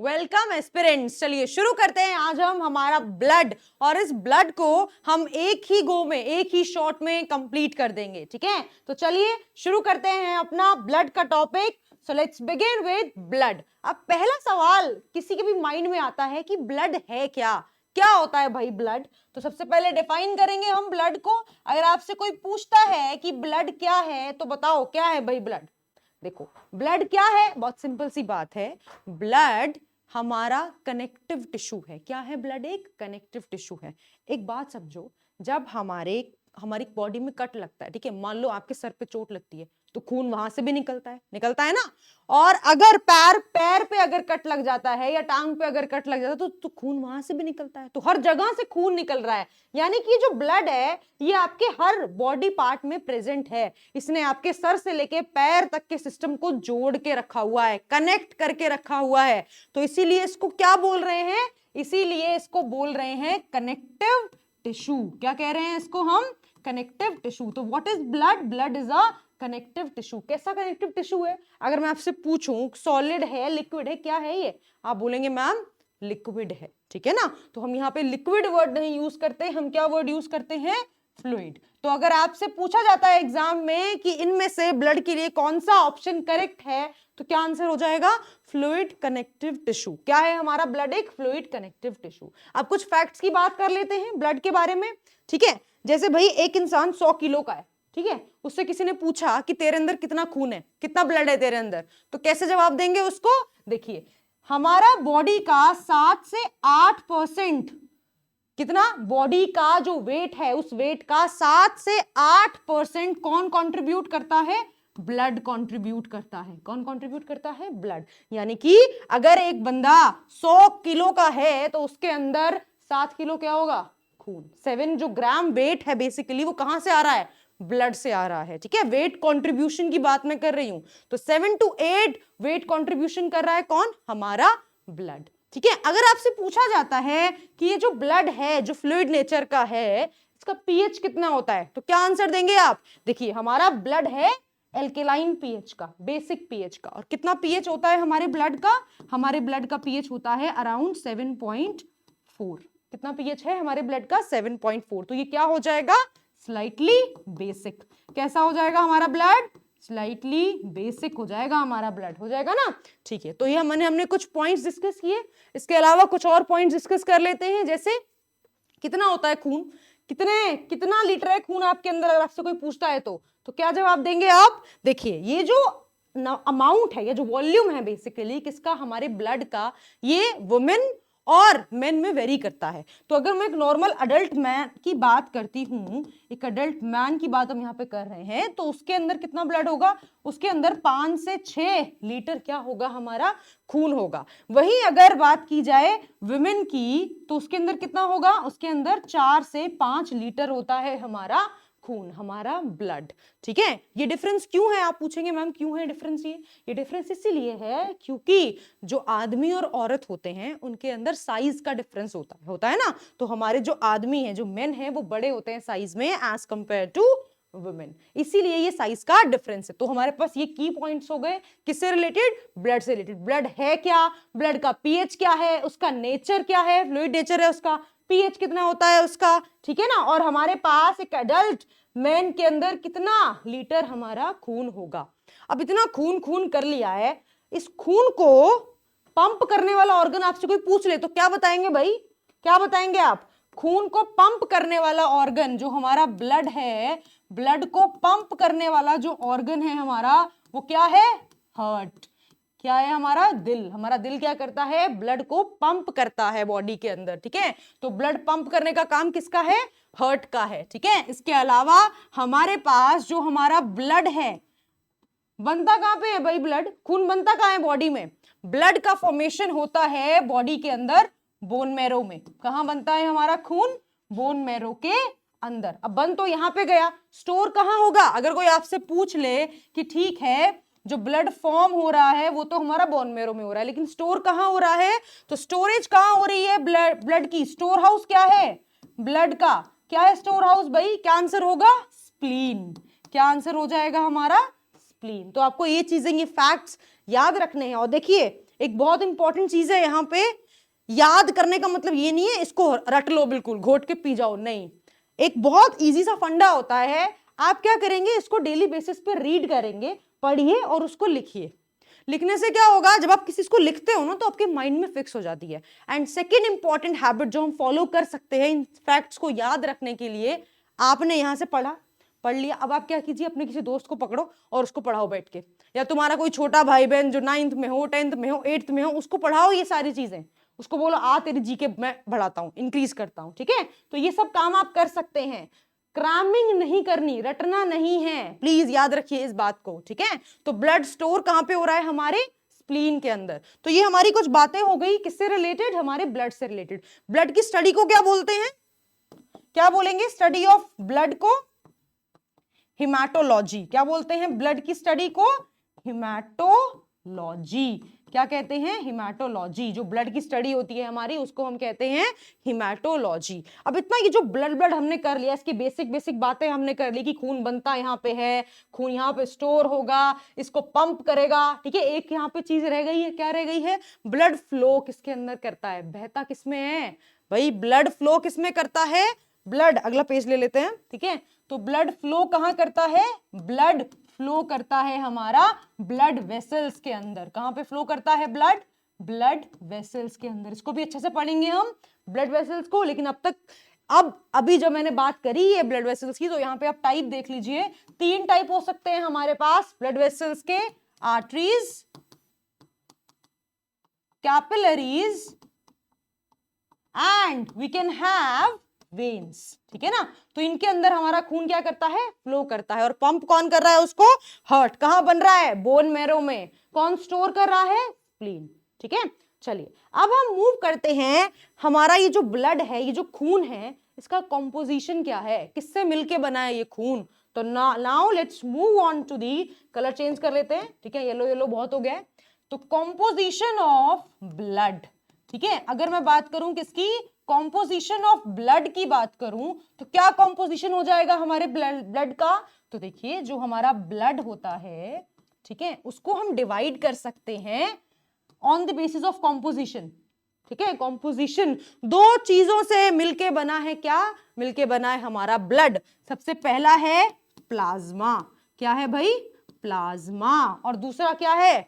Welcome aspirants. चलिए शुरू करते हैं आज हम हमारा ब्लड, और इस ब्लड को हम एक ही गो में, एक ही शॉट में कंप्लीट कर देंगे। ठीक है, तो चलिए शुरू करते हैं अपना ब्लड का topic. So let's begin with blood. अब पहला सवाल किसी के भी माइंड में आता है कि ब्लड है क्या, क्या होता है भाई ब्लड। तो सबसे पहले डिफाइन करेंगे हम ब्लड को। अगर आपसे कोई पूछता है कि ब्लड क्या है तो बताओ क्या है भाई ब्लड। देखो ब्लड क्या है, बहुत सिंपल सी बात है। ब्लड हमारा कनेक्टिव टिश्यू है। क्या है ब्लड? एक कनेक्टिव टिश्यू है। एक बात समझो, जब हमारी बॉडी में कट लगता है, ठीक है, मान लो आपके सर पे चोट लगती है तो खून वहां से भी निकलता है ना। और अगर पैर पे अगर कट लग जाता है या टांग पे अगर कट लग जाता है तो खून वहां से भी निकलता है। तो हर जगह से खून निकल रहा है, यानी कि जो ब्लड है ये आपके हर बॉडी पार्ट में प्रेजेंट है। इसने आपके सर से लेके पैर तक के सिस्टम को जोड़ के रखा हुआ है, कनेक्ट करके रखा हुआ है। तो इसीलिए इसको क्या बोल रहे हैं? इसीलिए इसको बोल रहे हैं कनेक्टिव टिश्यू। क्या कह रहे हैं इसको हम? Connective tissue. तो what is blood? Blood is a connective tissue. कैसा कनेक्टिव टिश्यू है? अगर मैं आपसे पूछूं सॉलिड है, लिक्विड है, क्या है ये, आप बोलेंगे मैम लिक्विड है। ठीक है ना, तो हम यहाँ पे लिक्विड वर्ड नहीं यूज करते, हम क्या वर्ड यूज करते हैं? फ्लूइड। तो अगर आपसे पूछा जाता है एग्जाम में कि इनमें से ब्लड के लिए कौन सा ऑप्शन करेक्ट है, तो क्या आंसर हो जाएगा? Fluid connective tissue. क्या है हमारा ब्लड? एक फ्लूइड कनेक्टिव टिश्यू। अब कुछ फैक्ट्स की बात कर लेते हैं ब्लड के बारे में। ठीक है, जैसे भाई एक इंसान 100 किलो का है, ठीक है, उससे किसी ने पूछा कि तेरे अंदर कितना खून है, कितना ब्लड है तेरे अंदर, तो कैसे जवाब देंगे उसको? देखिए, हमारा बॉडी का 7 से 8%, कितना बॉडी का जो वेट है उस वेट का 7 से 8% कौन कंट्रीब्यूट करता है? ब्लड कंट्रीब्यूट करता है। कौन कंट्रीब्यूट करता है? ब्लड। यानी कि अगर एक बंदा 100 किलो का है तो उसके अंदर 7 किलो क्या होगा? खून। 7 जो ग्राम वेट है बेसिकली वो कहां से आ रहा है? ब्लड से आ रहा है। ठीक है, वेट कंट्रीब्यूशन की बात मैं कर रही हूं। तो 7 to 8 वेट कंट्रीब्यूशन कर रहा है कौन? हमारा ब्लड। ठीक है, अगर आपसे पूछा जाता है कि ये जो ब्लड है जो फ्लूइड नेचर का है इसका पीएच कितना होता है, तो क्या आंसर देंगे आप? देखिए, हमारा ब्लड है एल्केलाइन पीएच का, बेसिक पीएच का। और कितना पीएच होता है हमारे ब्लड का? हमारे ब्लड का पीएच होता है अराउंड 7.4। कितना पीएच है हमारे ब्लड का? 7.4। तो ये क्या हो जाएगा? Slightly basic. कैसा हो जाएगा हमारा ब्लड? स्लाइटली बेसिक हो जाएगा हमारा ब्लड, हो जाएगा ना। ठीक है, तो ये हमने कुछ पॉइंट्स डिस्कस किए। इसके अलावा कुछ और पॉइंट्स डिस्कस कर लेते हैं, जैसे कितना होता है खून, कितना लीटर है खून आपके अंदर, अगर आपसे कोई पूछता है तो क्या जवाब देंगे आप? देखिए, ये जो अमाउंट है, ये जो वॉल्यूम है बेसिकली किसका? हमारे ब्लड का। ये वुमेन और मेन में वेरी करता है। तो अगर मैं एक नॉर्मल अडल्ट मैन की बात करती हूं, एक अडल्ट मैन की बात हम यहाँ पे कर रहे हैं, तो उसके अंदर कितना ब्लड होगा? उसके अंदर 5 से 6 लीटर क्या होगा? हमारा खून होगा। वहीं अगर बात की जाए वुमेन की तो उसके अंदर कितना होगा? उसके अंदर 4 से 5 लीटर होता है हमारा खून, हमारा ब्लड। ठीक है, ये डिफरेंस क्यों है? आप पूछेंगे मैम क्यों है डिफरेंस? ये डिफरेंस इसीलिए है क्योंकि जो आदमी और औरत होते हैं उनके अंदर साइज का डिफरेंस होता है ना। तो हमारे जो आदमी है, जो मेन है, वो बड़े होते हैं साइज में एज कंपेयर टू वुमेन, इसीलिए ये साइज का डिफरेंस है। तो हमारे पास ये की पॉइंट्स हो गए किससे रिलेटेड? ब्लड से रिलेटेड। ब्लड है क्या? ब्लड का पीएच क्या है? उसका नेचर क्या है? फ्लूइड नेचर है उसका। पीएच कितना होता है उसका? ठीक है ना। और हमारे पास एक एडल्ट मैन के अंदर कितना लीटर हमारा खून होगा? अब इतना खून खून कर लिया है, इस खून को पंप करने वाला ऑर्गन आपसे कोई पूछ ले तो क्या बताएंगे भाई? क्या बताएंगे आप? खून को पंप करने वाला ऑर्गन जो हमारा ब्लड है, ब्लड को पंप करने वाला जो ऑर्गन है हमारा, वो क्या है? हार्ट। क्या है? हमारा दिल। हमारा दिल क्या करता है? ब्लड को पंप करता है बॉडी के अंदर। ठीक है, तो ब्लड पंप करने का काम किसका है? हार्ट का है। ठीक है, इसके अलावा हमारे पास जो हमारा ब्लड है बनता कहां पे है भाई? ब्लड, खून बनता कहां है बॉडी में? ब्लड का फॉर्मेशन होता है बॉडी के अंदर बोन मैरो में। कहां बनता है हमारा खून? बोन मैरो के अंदर। अब बन तो यहां पे गया, स्टोर कहां होगा? अगर कोई आपसे पूछ ले कि ठीक है जो ब्लड फॉर्म हो रहा है वो तो हमारा बोन मैरो में हो रहा है, लेकिन स्टोर कहां हो रहा है? तो स्टोरेज कहां हो रही है ब्लड की? स्टोर हाउस क्या है ब्लड का? क्या है स्टोर हाउस भाई? क्या आंसर होगा? स्प्लीन। क्या आंसर हो जाएगा हमारा? स्प्लीन। तो आपको ये चीजें, ये फैक्ट्स याद रखने हैं। और देखिए, एक बहुत इंपॉर्टेंट चीज है यहाँ पे, याद करने का मतलब ये नहीं है इसको रट लो बिल्कुल घोट के पी जाओ, नहीं, एक बहुत इजी सा फंडा होता है। आप क्या करेंगे, इसको डेली बेसिस पे रीड करेंगे, पढ़िए और उसको लिखिए। लिखने से क्या होगा, जब आप किसी को लिखते हो ना तो आपके माइंड में फिक्स हो जाती है। एंड सेकेंड इंपॉर्टेंट हैबिट जो हम फॉलो कर सकते हैं इन फैक्ट्स को याद रखने के लिए, आपने यहां से पढ़ लिया, अब आप क्या कीजिए, अपने किसी दोस्त को पकड़ो और उसको पढ़ाओ बैठ के, या तुम्हारा कोई छोटा भाई बहन जो 9th में हो, 10th में हो, 8th में हो, उसको पढ़ाओ ये सारी चीजें, उसको बोलो आ तेरी जीके मैं बढ़ाता हूं, इंक्रीज करता हूं, ठीक है। तो ये सब काम आप कर सकते हैं। क्रैमिंग नहीं करनी, रटना नहीं है, प्लीज याद रखिए इस बात को, ठीक है। तो ब्लड स्टोर कहां पे हो रहा है, हमारे स्प्लीन के अंदर। तो ये हमारी कुछ बातें हो गई किससे रिलेटेड, हमारे ब्लड से रिलेटेड। ब्लड की स्टडी को क्या बोलते हैं, क्या बोलेंगे, स्टडी ऑफ ब्लड को हिमैटोलॉजी। क्या बोलते हैं ब्लड की स्टडी को, हिमैटोलॉजी। क्या कहते हैं, हिमैटोलॉजी। जो ब्लड की स्टडी होती है हमारी उसको हम कहते हैं हिमैटोलॉजी। अब इतना ये जो ब्लड हमने कर लिया, इसकी बेसिक बेसिक बातें हमने कर ली कि खून बनता यहाँ पे है, खून यहाँ पे स्टोर होगा, इसको पंप करेगा, ठीक है। एक यहाँ पे चीज रह गई है, क्या रह गई है, ब्लड फ्लो किसके अंदर करता है, बहता किसमें है भाई, ब्लड फ्लो किसमें करता है, ब्लड। अगला पेज ले लेते हैं, ठीक है। तो ब्लड फ्लो कहां करता है, ब्लड फ्लो करता है हमारा ब्लड वेसल्स के अंदर। कहां पे फ्लो करता है ब्लड, ब्लड वेसल्स के अंदर। इसको भी अच्छे से पढ़ेंगे हम ब्लड वेसल्स को। लेकिन अब तक, अभी जब मैंने बात करी है ब्लड वेसल्स की, तो यहां पे आप टाइप देख लीजिए, 3 टाइप हो सकते हैं हमारे पास ब्लड वेसल्स के, arteries, capillaries and we can have veins, ठीक है ना। तो इनके अंदर हमारा खून क्या करता है, फ्लो करता है। और पंप कौन कर रहा है उसको, हार्ट। कहां बन रहा है, बोन मैरो में। कौन स्टोर कर रहा है, स्प्लीन, ठीक है। चलिए अब हम मूव करते हैं, हमारा ये जो ब्लड है, ये जो खून है, इसका कॉम्पोजिशन क्या है, किससे मिलके बना है ये खून। तो now let's move on to the, colour change कर लेते हैं, ठीक है, येलो येलो बहुत हो गया है। तो कॉम्पोजिशन ऑफ ब्लड, ठीक है। अगर मैं बात करूं किसकी, कॉम्पोजिशन ऑफ ब्लड की बात करूं, तो क्या कॉम्पोजिशन हो जाएगा हमारे ब्लड का। तो देखिए जो हमारा ब्लड होता है, ठीक है, उसको हम डिवाइड कर सकते हैं on the basis of composition, ठीक है। कॉम्पोजिशन 2 चीजों से मिलके बना है, क्या मिलके बना है हमारा ब्लड। सबसे पहला है प्लाज्मा, क्या है भाई, प्लाज्मा। और दूसरा क्या है,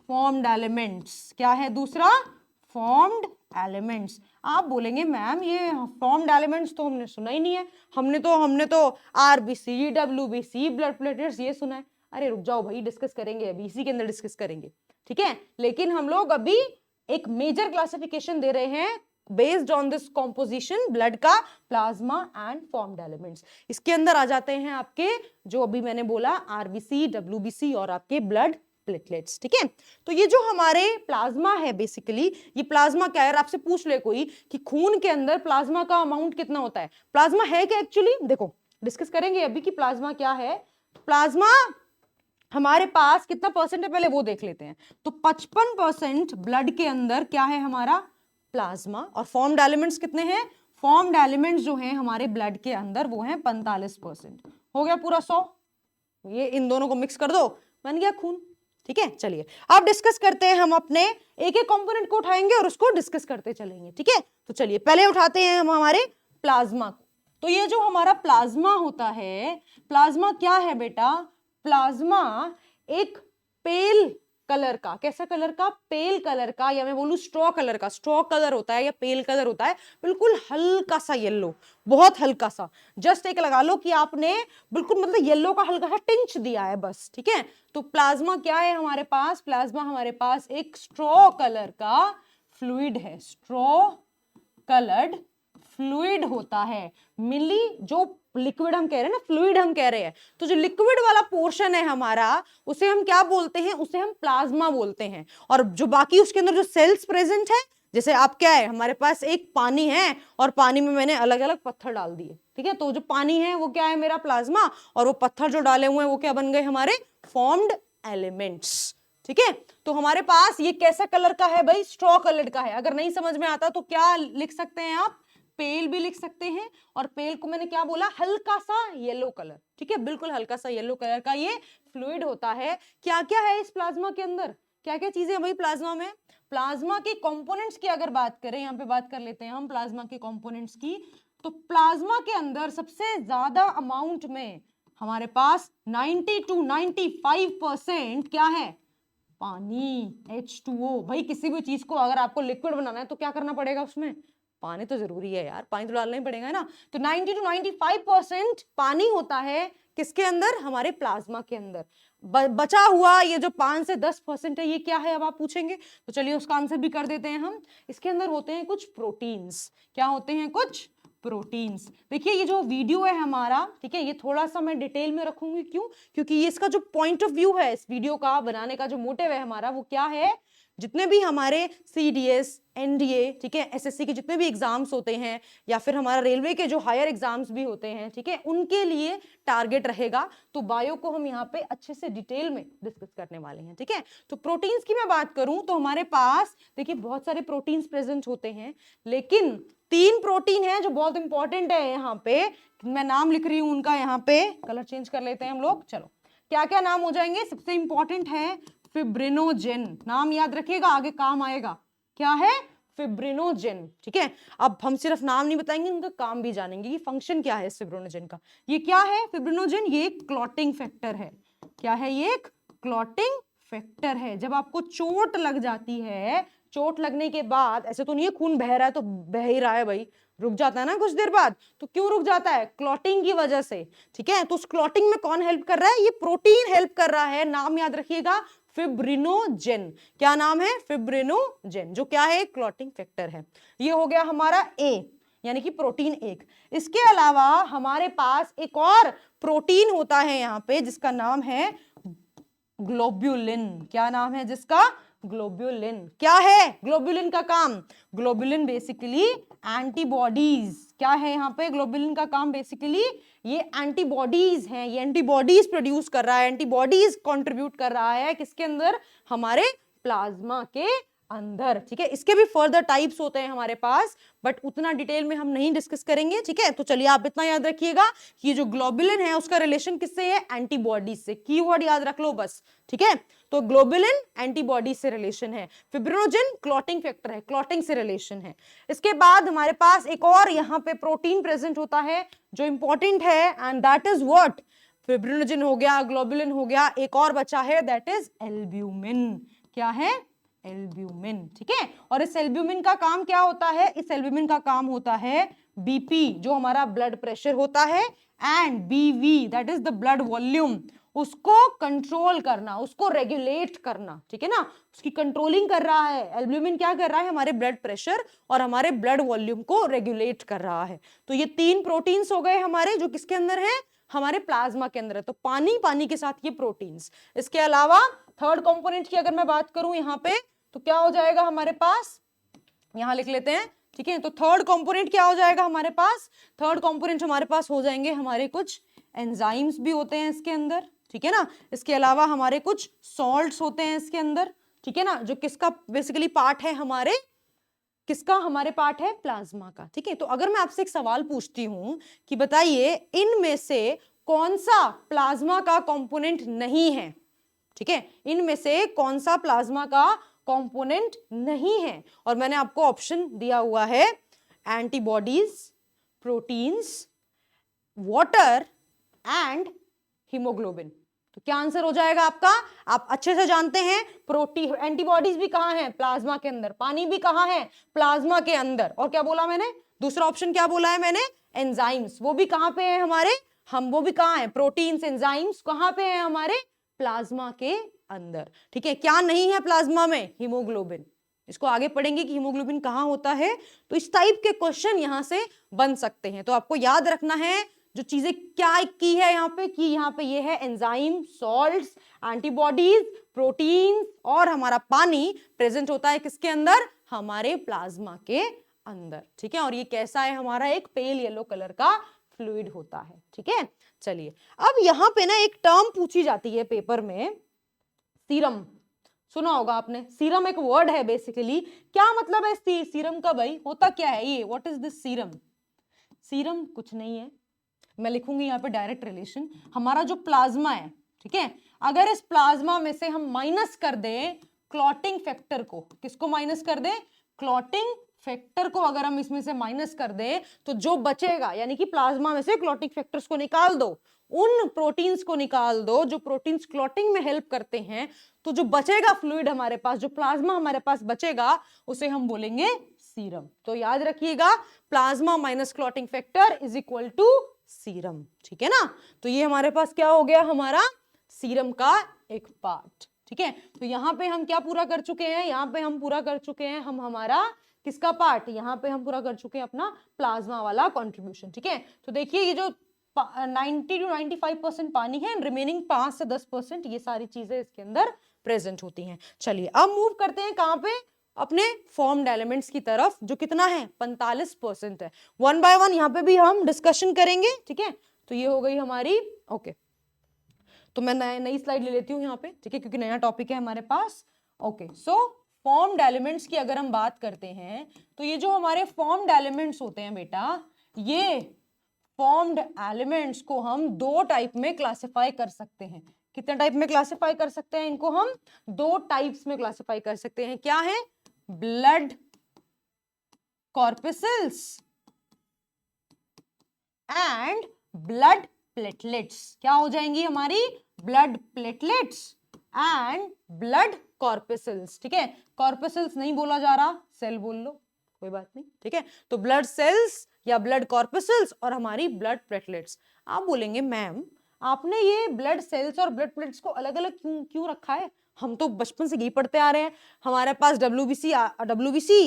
फॉर्म्ड एलिमेंट्स। क्या है दूसरा, फॉर्म्ड एलिमेंट्स। आप बोलेंगे मैम ये फॉर्म्ड एलिमेंट्स तो हमने सुना ही नहीं है, हमने तो आरबीसी, डब्ल्यूबीसी, ब्लड प्लेटलेट्स ये सुना है। अरे रुक जाओ भाई, डिस्कस करेंगे अभी, इसी के अंदर डिस्कस करेंगे, ठीक है। लेकिन हम लोग अभी एक मेजर क्लासिफिकेशन दे रहे हैं based on this composition blood का, प्लाज्मा एंड फॉर्म्ड एलिमेंट्स। इसके अंदर आ जाते हैं आपके जो अभी मैंने बोला, आरबीसी, डब्ल्यूबीसी और आपके ब्लड प्लेटलेट्स, ठीक है। तो ये जो हमारे प्लाज्मा है, बेसिकली ये प्लाज्मा क्या है, आपसे पूछ ले कोई कि खून के अंदर प्लाज्मा का अमाउंट कितना होता है, प्लाज्मा है क्या एक्चुअली, देखो डिस्कस करेंगे अभी कि प्लाज्मा क्या है। प्लाज्मा हमारे पास कितना परसेंट है, पहले वो देख लेते हैं। तो 55% ब्लड के अंदर क्या है हमारा, प्लाज्मा। और फॉर्म्ड एलिमेंट्स कितने हैं, फॉर्म्ड एलिमेंट्स जो हैं हमारे ब्लड के अंदर वो हैं 45%। हो गया पूरा 100, ये इन दोनों को मिक्स कर दो, बन गया खून, ठीक है। चलिए अब डिस्कस करते हैं, हम अपने एक एक कंपोनेंट को उठाएंगे और उसको डिस्कस करते चलेंगे, ठीक है। तो चलिए पहले उठाते हैं हम हमारे प्लाज्मा को। तो ये जो हमारा प्लाज्मा होता है, प्लाज्मा क्या है बेटा, प्लाज्मा एक पेल कलर का, कैसा कलर का, पेल कलर का, या मैं बोलूं स्ट्रॉ कलर का। स्ट्रॉ कलर होता है या पेल कलर होता है, बिल्कुल हल्का सा येलो, बहुत हल्का सा, जस्ट एक लगा लो कि आपने बिल्कुल मतलब येलो का हल्का सा टिंच दिया है बस, ठीक है। तो प्लाज्मा क्या है हमारे पास, प्लाज्मा हमारे पास एक स्ट्रॉ कलर का फ्लूइड है, स्ट्रॉ कलर्ड फ्लूइड होता है। मिली जो लिक्विड हम कह रहे हैं ना, फ्लूइड हम कह रहे हैं, तो जो लिक्विड वाला पोर्शन है हमारा, उसे हम क्या बोलते हैं, उसे हम प्लाज्मा बोलते हैं। और जो बाकी उसके अंदर जो सेल्स प्रेजेंट है, जैसे आप क्या है, हमारे पास एक पानी है और पानी में मैंने अलग अलग पत्थर डाल दिए, ठीक है। तो जो पानी है वो क्या है, मेरा प्लाज्मा, और वो पत्थर जो डाले हुए हैं वो क्या बन गए, हमारे फॉर्म्ड एलिमेंट्स, ठीक है। तो हमारे पास ये कैसा कलर का है भाई, स्ट्रॉ कलर का है। अगर नहीं समझ में आता तो क्या लिख सकते हैं आप, पेल भी लिख सकते हैं। और पेल को मैंने क्या बोला, हल्का सा येलो कलर, ठीक है, बिल्कुल हल्का सा येलो कलर का ये फ्लूइड होता है। क्या क्या है इस प्लाज्मा के अंदर, क्या क्या चीजें हैं भाई प्लाज्मा में? प्लाज्मा के कंपोनेंट्स की अगर बात करें, यहाँ पे बात कर लेते हैं हम प्लाज्मा के कंपोनेंट्स की, तो प्लाज्मा के अंदर सबसे ज्यादा अमाउंट में हमारे पास 90 to 95% क्या है? पानी, H2O। भाई किसी भी चीज को अगर आपको लिक्विड बनाना है तो क्या करना पड़ेगा उसमें? पानी तो जरूरी है यार, पानी तो डालना ही पड़ेगा ना। तो 90 to 95% पानी होता है किसके अंदर? हमारे प्लाज्मा के अंदर। बचा हुआ ये जो 5 से 10% है, ये क्या है अब आप पूछेंगे, तो चलिए उसका आंसर भी कर देते हैं हम। इसके अंदर होते हैं कुछ प्रोटीन्स। क्या होते हैं? कुछ प्रोटीन्स। देखिए ये जो वीडियो है हमारा, ठीक है, ये थोड़ा सा मैं डिटेल में रखूंगी। क्यों? क्योंकि ये इसका जो पॉइंट ऑफ व्यू है, इस वीडियो का बनाने का जो मोटिव है हमारा, वो क्या है, जितने भी हमारे CDS, NDA, ठीक है, SSC के जितने भी एग्जाम्स होते हैं, या फिर हमारा रेलवे के जो हायर एग्जाम्स भी होते हैं, ठीक है, उनके लिए टारगेट रहेगा। तो बायो को हम यहाँ पे अच्छे से डिटेल में डिस्कस करने वाले हैं, ठीक है। तो प्रोटीन्स की मैं बात करूं तो हमारे पास देखिए बहुत सारे प्रोटीन्स प्रेजेंट होते हैं, लेकिन 3 प्रोटीन है जो बहुत इंपॉर्टेंट है। यहाँ पे मैं नाम लिख रही हूं उनका, यहाँ पे कलर चेंज कर लेते हैं हम लोग। चलो क्या क्या नाम हो जाएंगे? सबसे इंपॉर्टेंट है फिब्रिनोजेन। नाम याद रखिएगा, आगे काम आएगा। क्या है? फिब्रिनोजेन, ठीक है। अब हम सिर्फ नाम नहीं बताएंगे, उनका काम भी जानेंगे कि फंक्शन क्या है इस फिब्रिनोजेन का। ये क्या है फिब्रिनोजेन? ये एक क्लॉटिंग फैक्टर है। क्या है? ये एक क्लॉटिंग फैक्टर है। जब आपको चोट लग जाती है, चोट लगने के बाद ऐसे तो नहीं है खून बह रहा है तो बह ही रहा है भाई, रुक जाता है ना कुछ देर बाद। तो क्यों रुक जाता है? क्लॉटिंग की वजह से, ठीक है। तो उस क्लॉटिंग में कौन हेल्प कर रहा है? ये प्रोटीन हेल्प कर रहा है। नाम याद रखिएगा, फिब्रिनोजेन। क्या नाम है? फिब्रिनोजेन, जो क्या है? क्लॉटिंग फैक्टर है। ये हो गया हमारा A, यानी कि प्रोटीन 1। इसके अलावा हमारे पास एक और प्रोटीन होता है यहाँ पे, जिसका नाम है ग्लोब्यूलिन। क्या नाम है जिसका? ग्लोब्यूलिन। क्या है ग्लोब्यूलिन का काम? Globulin basically antibodies. क्या है यहाँ पे ग्लोब्यूलिन का काम? बेसिकली ये एंटीबॉडीज हैं, ये एंटीबॉडीज प्रोड्यूस कर रहा है, एंटीबॉडीज कंट्रीब्यूट कर रहा है किसके अंदर? हमारे प्लाज्मा के अंदर, ठीक है। इसके भी फर्दर टाइप्स होते हैं हमारे पास, बट उतना डिटेल में हम नहीं डिस्कस करेंगे, ठीक है। तो चलिए आप इतना याद रखिएगा कि ये जो ग्लोबुलिन है उसका रिलेशन किससे है? एंटीबॉडीज से। कीवर्ड याद रख लो बस, ठीक है। तो ग्लोबुलिन एंटीबॉडी से रिलेशन है, फिब्रिनोजेन क्लॉटिंग फैक्टर है, क्लॉटिंग से रिलेशन है। इसके बाद हमारे पास एक और यहाँ पे प्रोटीन प्रेजेंट होता है जो इंपॉर्टेंट है, and that is what? Fibrinogen हो गया, ग्लोबुलिन हो गया, एक और बचा है, दैट इज एल्ब्यूमिन। क्या है? एल्ब्यूमिन, ठीक है। और इस एल्ब्यूमिन का काम क्या होता है? इस एल्ब्यूमिन का काम होता है BP, जो हमारा ब्लड प्रेशर होता है, and BV, that is the blood volume, उसको कंट्रोल करना, उसको रेगुलेट करना, ठीक है ना। उसकी कंट्रोलिंग कर रहा है एल्ब्यूमिन। क्या कर रहा है? हमारे ब्लड प्रेशर और हमारे ब्लड वॉल्यूम को रेगुलेट कर रहा है। तो ये 3 प्रोटीन्स हो गए हमारे, जो किसके अंदर है? हमारे प्लाज्मा के अंदर है। तो पानी, पानी के साथ ये प्रोटीन्स। इसके अलावा थर्ड कंपोनेंट की अगर मैं बात करूं यहाँ पे, तो क्या हो जाएगा हमारे पास? यहां लिख लेते हैं, ठीक है। तो थर्ड कंपोनेंट क्या हो जाएगा हमारे पास? थर्ड कंपोनेंट हमारे पास हो जाएंगे हमारे कुछ एंजाइम्स भी होते हैं इसके अंदर, ठीक है ना। इसके अलावा हमारे कुछ सॉल्ट्स होते हैं इसके अंदर, ठीक है ना, जो किसका बेसिकली पार्ट है? हमारे किसका? हमारे पार्ट है प्लाज्मा का, ठीक है। तो अगर मैं आपसे एक सवाल पूछती हूं कि बताइए इनमें से कौन सा प्लाज्मा का कंपोनेंट नहीं है, ठीक है, इनमें से कौन सा प्लाज्मा का कंपोनेंट नहीं है? और मैंने आपको ऑप्शन दिया हुआ है antibodies, proteins, water and haemoglobin. तो क्या आंसर हो जाएगा आपका? आप अच्छे से जानते हैं प्रोटीन, एंटीबॉडीज भी कहां है? प्लाज्मा के अंदर। पानी भी कहां है? प्लाज्मा के अंदर। और क्या बोला मैंने? दूसरा ऑप्शन क्या बोला है मैंने? एंजाइम्स। वो भी कहां पे है हमारे? वो भी कहां है? प्रोटीन्स, एंजाइम्स कहां पे है हमारे? प्लाज्मा के अंदर, ठीक है। क्या नहीं है प्लाज्मा में? हीमोग्लोबिन। इसको आगे पढ़ेंगे कि हीमोग्लोबिन कहां होता है। तो इस टाइप के क्वेश्चन यहां से बन सकते हैं। तो आपको याद रखना है जो चीजें क्या की है यहाँ पे, कि यहाँ पे ये है एंजाइम, सॉल्ट्स, एंटीबॉडीज, प्रोटीन्स और हमारा पानी प्रेजेंट होता है किसके अंदर? हमारे प्लाज्मा के अंदर, ठीक है। और ये कैसा है? हमारा एक पेल येलो कलर का फ्लूइड होता है, ठीक है। चलिए अब यहाँ पे ना एक टर्म पूछी जाती है पेपर में, सीरम। सुना होगा आपने, सीरम एक वर्ड है बेसिकली। क्या मतलब है सीरम का? भाई होता क्या है ये? What is this serum? Serum कुछ नहीं है, मैं लिखूंगी यहाँ पे डायरेक्ट रिलेशन। हमारा जो प्लाज्मा है, ठीक है, अगर इस प्लाज्मा में से हम माइनस कर दें क्लॉटिंग फैक्टर को, किसको माइनस कर दें, क्लॉटिंग फैक्टर को अगर हम इसमें से माइनस कर दें तो जो बचेगा, यानी कि प्लाज्मा में से क्लॉटिंग फैक्टर्स को निकाल दो, उन प्रोटीन्स को निकाल दो जो प्रोटीन्स क्लॉटिंग में हेल्प करते हैं, तो जो बचेगा फ्लूइड हमारे पास, जो प्लाज्मा हमारे पास बचेगा, उसे हम बोलेंगे सीरम। तो याद रखिएगा, plasma minus clotting factor is equal to serum, ठीक है ना। तो ये हमारे पास क्या हो गया, हमारा सीरम का एक पार्ट, ठीक है। तो यहाँ पे हम क्या पूरा कर चुके हैं, यहाँ पे हम पूरा कर चुके हैं हम हमारा किसका पार्ट, यहाँ पे हम पूरा कर चुके हैं अपना प्लाज्मा वाला कंट्रीब्यूशन, ठीक है। तो देखिए ये जो 90 to 95% पानी है, रिमेनिंग 5 से 10% ये सारी चीजें इसके अंदर प्रेजेंट होती हैं। चलिए अब मूव करते हैं कहाँ पे, अपने फॉर्म्ड एलिमेंट्स की तरफ, जो कितना है 45% है। वन बाय वन यहाँ पे भी हम डिस्कशन करेंगे, ठीक है। तो ये हो गई हमारी, ओके। तो मैं नई स्लाइड ले लेती हूँ यहाँ पे, ठीक है, क्योंकि नया टॉपिक है हमारे पास। ओके, सो फॉर्म्ड एलिमेंट्स की अगर हम बात करते हैं, तो ये जो हमारे फॉर्म्ड एलिमेंट्स होते हैं बेटा, ये फॉर्म्ड एलिमेंट्स को हम दो टाइप में क्लासिफाई कर सकते हैं। कितने टाइप में क्लासिफाई कर सकते हैं इनको, हम दो टाइप्स में क्लासिफाई कर सकते हैं। क्या है, blood corpuscles and blood platelets. क्या हो जाएंगी हमारी, blood platelets and blood corpuscles, ठीक है। कॉर्पसेल्स नहीं बोला जा रहा, सेल बोल लो, कोई बात नहीं, ठीक है। तो ब्लड सेल्स या ब्लड कॉर्पसेल्स और हमारी ब्लड प्लेटलेट्स। आप बोलेंगे मैम आपने ये ब्लड सेल्स और ब्लड प्लेटलेट्स को अलग अलग क्यों रखा है, हम तो बचपन से यही पढ़ते आ रहे हैं, हमारे पास WBC,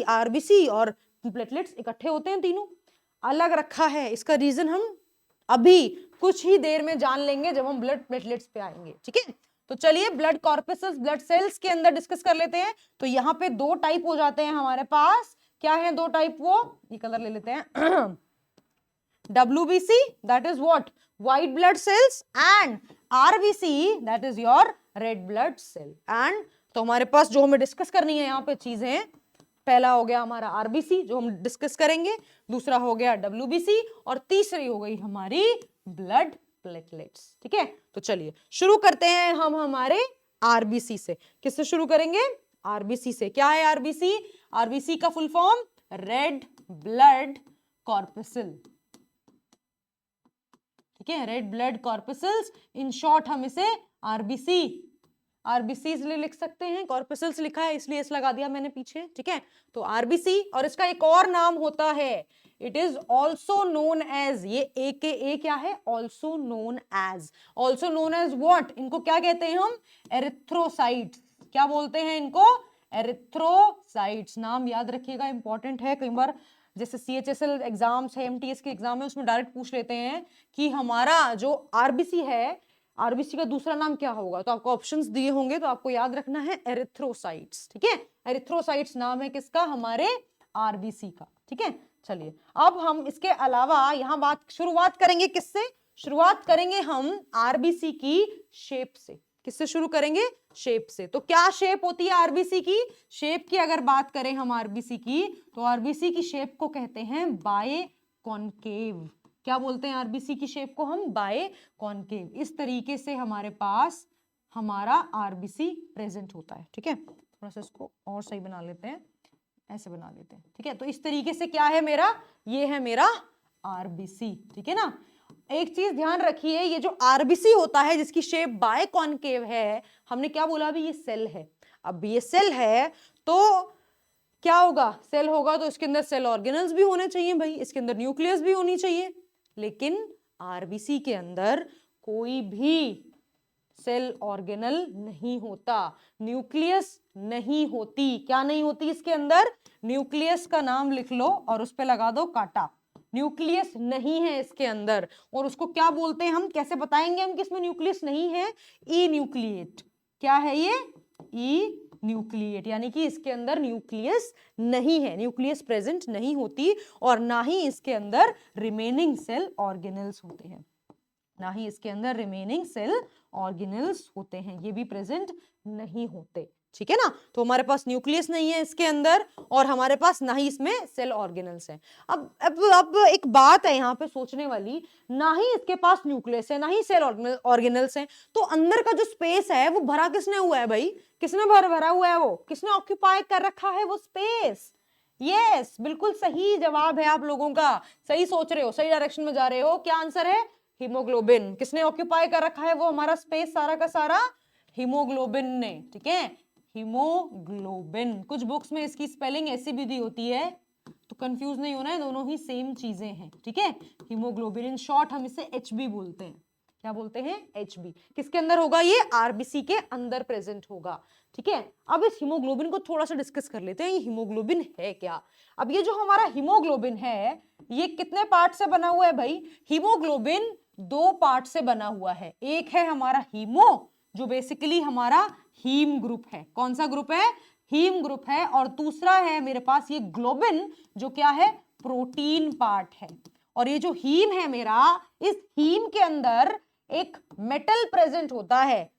RBC और प्लेटलेट्स इकट्ठे होते हैं, तीनों अलग रखा है। इसका रीजन हम अभी कुछ ही देर में जान लेंगे जब हम ब्लड प्लेटलेट्स पे आएंगे, ठीक है। तो चलिए ब्लड कॉर्पसेल्स, ब्लड सेल्स के अंदर डिस्कस कर लेते हैं। तो यहाँ पे दो टाइप हो जाते हैं हमारे पास, क्या है दो टाइप, वो ये कलर ले लेते हैं WBC that is what, white blood cells, and RBC that is your red blood cell। and तो हमारे पास जो हमें डिस्कस करनी है यहाँ पे चीजें, पहला हो गया हमारा RBC जो हम डिस्कस करेंगे, दूसरा हो गया WBC और तीसरी हो गई हमारी ब्लड प्लेटलेट्स, ठीक है। तो चलिए शुरू करते हैं हम हमारे RBC से। किससे शुरू करेंगे, RBC से। क्या है RBC, RBC का फुल फॉर्म रेड ब्लड कॉर्पसेल, ठीक है, red blood corpuscles, in short हम इसे RBC इसलिए लिख सकते हैं, कॉर्पसेल्स लिखा है इसलिए इस लगा दिया मैंने पीछे, ठीक है। तो RBC, और इसका एक और नाम होता है, it is also known as, ये ए के ए क्या है, ऑल्सो नोन एज व्हाट, इनको क्या कहते हैं हम, एरिथ्रोसाइट्स। क्या बोलते हैं इनको, एरिथ्रोसाइट्स। नाम याद रखिएगा, इंपॉर्टेंट है। कई बार जैसे CHSL एग्जाम्स है, MTS के एग्जाम है, उसमें डायरेक्ट पूछ लेते हैं कि हमारा जो RBC है, RBC का दूसरा नाम क्या होगा, तो आपको ऑप्शंस दिए होंगे, तो आपको याद रखना है एरिथ्रोसाइट्स, ठीक है। एरिथ्रोसाइट्स नाम है किसका, हमारे RBC का, ठीक है। चलिए अब हम इसके अलावा यहाँ शुरुआत करेंगे किससे, शुरुआत करेंगे हम RBC की शेप से। किससे शुरू करेंगे, शेप से। तो क्या शेप होती है RBC की, शेप की अगर बात करें हम RBC की, तो RBC की शेप को कहते हैं बाय कॉनकेव। क्या बोलते हैं RBC की शेप को हम, बाय कॉनकेव। इस तरीके से हमारे पास हमारा RBC प्रेजेंट होता है, ठीक है। थोड़ा सा इसको और सही बना लेते हैं, ऐसे बना लेते हैं, ठीक है। तो इस तरीके से क्या है मेरा, ये है मेरा RBC, ठीक है ना। एक चीज ध्यान रखिए, ये जो RBC होता है जिसकी शेप बाय कॉनकेव है, हमने क्या बोला अभी, ये सेल है। अब ये सेल है तो क्या होगा, सेल होगा तो इसके अंदर सेल ऑर्गेनल्स भी होने चाहिए भाई, इसके अंदर न्यूक्लियस भी होनी चाहिए। लेकिन RBC के अंदर कोई भी सेल ऑर्गेनल नहीं होता, न्यूक्लियस नहीं होती। क्या नहीं होती इसके अंदर, न्यूक्लियस का नाम लिख लो और उस पर लगा दो कांटा, न्यूक्लियस नहीं है इसके अंदर। और उसको क्या बोलते हैं हम, कैसे बताएंगे हम कि इसमें न्यूक्लियस नहीं है, ई न्यूक्लिएट। क्या है ये, ई न्यूक्लिएट, यानी कि इसके अंदर न्यूक्लियस नहीं है, न्यूक्लियस प्रेजेंट नहीं होती, और ना ही इसके अंदर रिमेनिंग सेल ऑर्गेनल्स होते हैं। ना ही इसके अंदर रिमेनिंग सेल ऑर्गेनल्स होते हैं, ये भी प्रेजेंट नहीं होते, ठीक है ना। तो हमारे पास न्यूक्लियस नहीं है इसके अंदर और हमारे पास ना ही इसमें सेल ऑर्गेनल्स हैं। अब एक बात है यहाँ पे सोचने वाली, ना ही इसके पास न्यूक्लियस है ना ही सेल ऑर्गेनल्स हैं, तो अंदर का जो स्पेस है वो भरा किसने हुआ है भाई? किसने भरा हुआ है? वो किसने ऑक्यूपाई कर रखा है वो स्पेस? यस, बिल्कुल सही जवाब है आप लोगों का, सही सोच रहे हो, सही डायरेक्शन में जा रहे हो। क्या आंसर है? हीमोग्लोबिन। किसने ऑक्यूपाई कर रखा है वो हमारा स्पेस सारा का सारा? हीमोग्लोबिन ने, ठीक है, हीमोग्लोबिन। कुछ बुक्स में इसकी स्पेलिंग ऐसी भी दी होती है, तो कंफ्यूज नहीं होना है, दोनों ही सेम चीजें हैं, ठीक है। हीमोग्लोबिन, इन शॉर्ट हम इसे एचबी बोलते हैं। क्या बोलते हैं? एचबी। किसके अंदर होगा ये? आरबीसी के अंदर प्रेजेंट होगा, ठीक है। अब इस हीमोग्लोबिन को थोड़ा सा डिस्कस कर लेते हैं, ये हीमोग्लोबिन है क्या। अब ये जो हमारा हीमोग्लोबिन है ये कितने पार्ट से बना हुआ है भाई? हीमोग्लोबिन 2 पार्ट से बना हुआ है। एक है हमारा हीमो, जो बेसिकली हमारा हीम ग्रुप है। कौन सा ग्रुप है? हीम ग्रुप है। और दूसरा है मेरे पास ये ग्लोबिन, जो क्या है? प्रोटीन पार्ट है। और ये जो हीम है मेरा, इस हीम के अंदर एक मेटल प्रेजेंट होता है,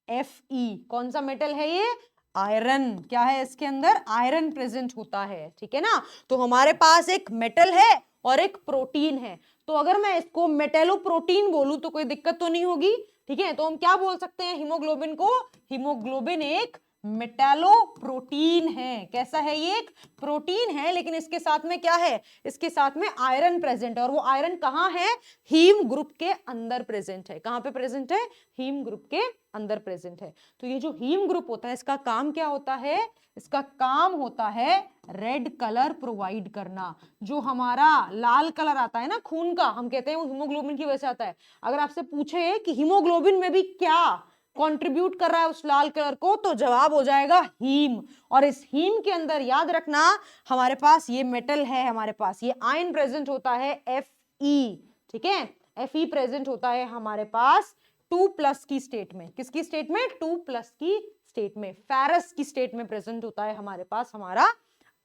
Fe। कौन सा मेटल है ये? आयरन। क्या है इसके अंदर? आयरन प्रेजेंट होता है, ठीक है ना। तो हमारे पास एक मेटल है और एक प्रोटीन है। तो अगर मैं इसको मेटेलोप्रोटीन बोलूं तो कोई दिक्कत तो नहीं होगी, ठीक है। तो हम क्या बोल सकते हैं हीमोग्लोबिन को? हीमोग्लोबिन एक मेटालोप्रोटीन है। कैसा है ये? एक प्रोटीन है, लेकिन इसके साथ में क्या है? इसके साथ में आयरन प्रेजेंट है। और वो आयरन कहाँ है? हीम ग्रुप के अंदर प्रेजेंट है। कहाँ पे प्रेजेंट है? हीम ग्रुप के अंदर प्रेजेंट है। तो ये जो हीम ग्रुप होता है, इसका काम क्या होता है? इसका काम होता है रेड कलर प्रोवाइड करना। जो हमारा लाल कलर आता है ना खून का, हम कहते हैं वो हीमोग्लोबिन की वजह से आता है। अगर आपसे पूछे कि हीमोग्लोबिन में भी क्या कंट्रीब्यूट कर रहा है उस लाल कलर को, तो जवाब हो जाएगा हीम। और इस हीम के अंदर याद रखना हमारे पास ये मेटल है, हमारे पास ये आयन प्रेजेंट होता है Fe, ठीक है। Fe प्रेजेंट होता है हमारे पास 2+ की स्टेट में। किसकी स्टेट में? 2+ की स्टेट में। फेरस की स्टेट में प्रेजेंट होता है हमारे पास हमारा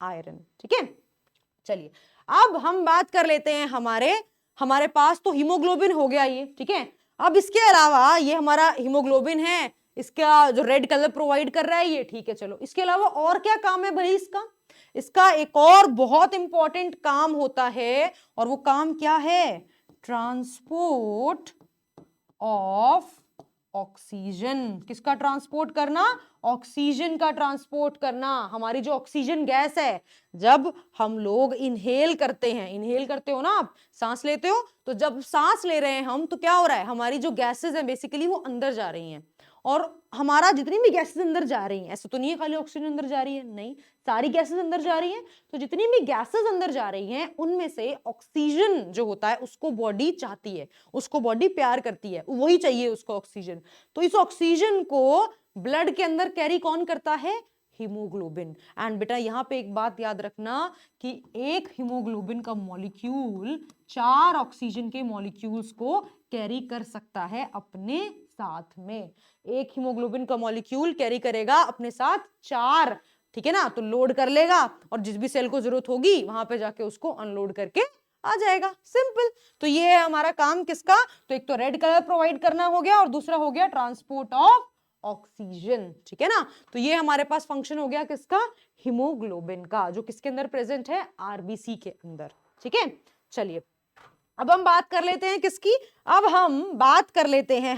आयरन, ठीक है। चलिए अब हम बात कर लेते हैं हमारे पास तो हीमोग्लोबिन हो गया ये, ठीक है। अब इसके अलावा ये हमारा हीमोग्लोबिन है, इसका जो रेड कलर प्रोवाइड कर रहा है ये, ठीक है। चलो इसके अलावा और क्या काम है भाई इसका? इसका एक और बहुत इंपॉर्टेंट काम होता है, और वो काम क्या है? Transport of oxygen. किसका ट्रांसपोर्ट करना? ऑक्सीजन का ट्रांसपोर्ट करना। हमारी जो ऑक्सीजन गैस है, जब हम लोग इनहेल करते हैं, इनहेल करते हो ना आप, सांस लेते हो, तो जब सांस ले रहे हैं हम, तो क्या हो रहा है? हमारी जो गैसेस हैं बेसिकली वो अंदर जा रही हैं। और हमारा जितनी भी गैसेस अंदर जा रही हैं, ऐसा तो नहीं है खाली ऑक्सीजन अंदर जा रही है, नहीं, सारी गैसेस अंदर जा रही हैं। तो जितनी भी गैसेस अंदर जा रही हैं उनमें से ऑक्सीजन जो होता है उसको बॉडी चाहती है, उसको बॉडी प्यार करती है, वही चाहिए उसको ऑक्सीजन। तो इस ऑक्सीजन को ब्लड के अंदर कैरी कौन करता है? हीमोग्लोबिन। एंड बेटा यहाँ पे एक बात याद रखना कि एक हीमोग्लोबिन का मॉलिक्यूल 4 ऑक्सीजन के मॉलिक्यूल्स को कैरी कर सकता है अपने साथ में। एक हीमोग्लोबिन का मॉलिक्यूल कैरी करेगा अपने साथ 4, ठीक है ना। तो लोड कर लेगा और जिस भी सेल को जरूरत होगी वहां पे जाके उसको अनलोड करके आ जाएगा, सिंपल। तो ये है हमारा काम किसका? तो एक तो रेड कलर प्रोवाइड करना हो गया और दूसरा हो गया ट्रांसपोर्ट ऑफ ऑक्सीजन, ठीक है ना। तो ये हमारे पास फंक्शन हो गया किसका? हीमोग्लोबिन का, जो किसके अंदर प्रेजेंट है? आरबीसी के अंदर, ठीक है। चलिए अब हम बात कर लेते हैं किसकी? अब हम बात कर लेते हैं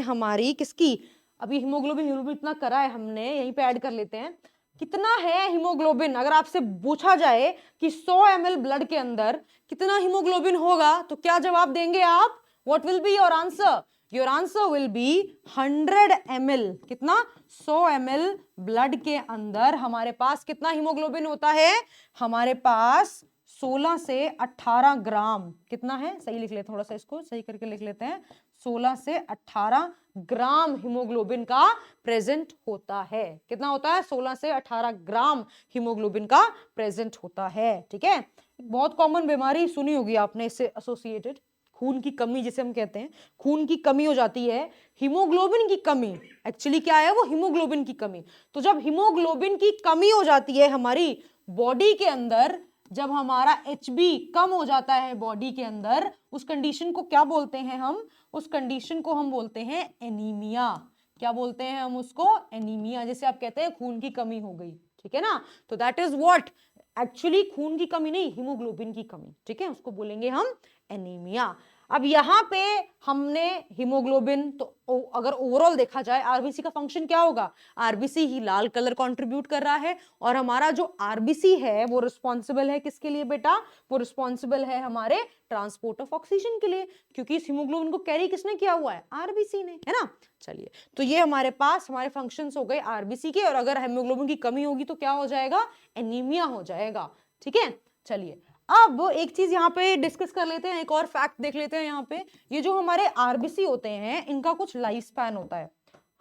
हमारी किसकी? अभी हीमोग्लोबिन इतना करा है हमने, यहीं पे ऐड कर लेते हैं। कितना है हीमोग्लोबिन? अगर आपसे पूछा जाए कि 100 ml ब्लड के अंदर कितना हीमोग्लोबिन होगा, तो क्या जवाब देंगे आप? What will be your answer? Your answer will be 100 ml। कितना? 100 ml ब्लड के अंदर हमारे पास कितना हीमोग्लोबिन होता है? हमारे पास 16 से 18 ग्राम। कितना है? सही लिख लेते हैं, थोड़ा सा इसको सही करके लिख लेते हैं। 16 से 18 ग्राम हीमोग्लोबिन का प्रेजेंट होता है। कितना होता है? 16 से 18 ग्राम हीमोग्लोबिन का प्रेजेंट होता है, ठीक है। बहुत कॉमन बीमारी सुनी होगी आपने इससे एसोसिएटेड, खून की कमी जिसे हम कहते हैं। खून की कमी हो जाती है, हीमोग्लोबिन की कमी। एक्चुअली क्या है वो? हीमोग्लोबिन की कमी। तो जब हीमोग्लोबिन की कमी हो जाती है हमारी बॉडी के अंदर, जब हमारा HB कम हो जाता है बॉडी के अंदर, उस कंडीशन को क्या बोलते हैं हम? उस कंडीशन को हम बोलते हैं एनीमिया। क्या बोलते हैं हम उसको? एनीमिया। जैसे आप कहते हैं खून की कमी हो गई, ठीक है ना, तो दैट इज व्हाट, एक्चुअली खून की कमी नहीं, हीमोग्लोबिन की कमी, ठीक है, उसको बोलेंगे हम एनीमिया। अब यहाँ पे हमने हीमोग्लोबिन, तो अगर ओवरऑल देखा जाए आरबीसी का फंक्शन क्या होगा? आरबीसी ही लाल कलर कंट्रीब्यूट कर रहा है, और हमारा जो आरबीसी है वो रिस्पॉन्सिबल है किसके लिए बेटा? वो रिस्पॉन्सिबल है हमारे ट्रांसपोर्ट ऑफ ऑक्सीजन के लिए, क्योंकि इस हीमोग्लोबिन को कैरी किसने किया हुआ है? आरबीसी ने, है ना। चलिए, तो ये हमारे पास हमारे फंक्शंस हो गए आरबीसी के, और अगर हीमोग्लोबिन की कमी होगी तो क्या हो जाएगा? एनीमिया हो जाएगा, ठीक है। चलिए, अब एक चीज यहाँ पे डिस्कस कर लेते हैं, एक और फैक्ट देख लेते हैं यहाँ पे। ये जो हमारे आरबीसी होते हैं, इनका कुछ लाइफ स्पैन होता है।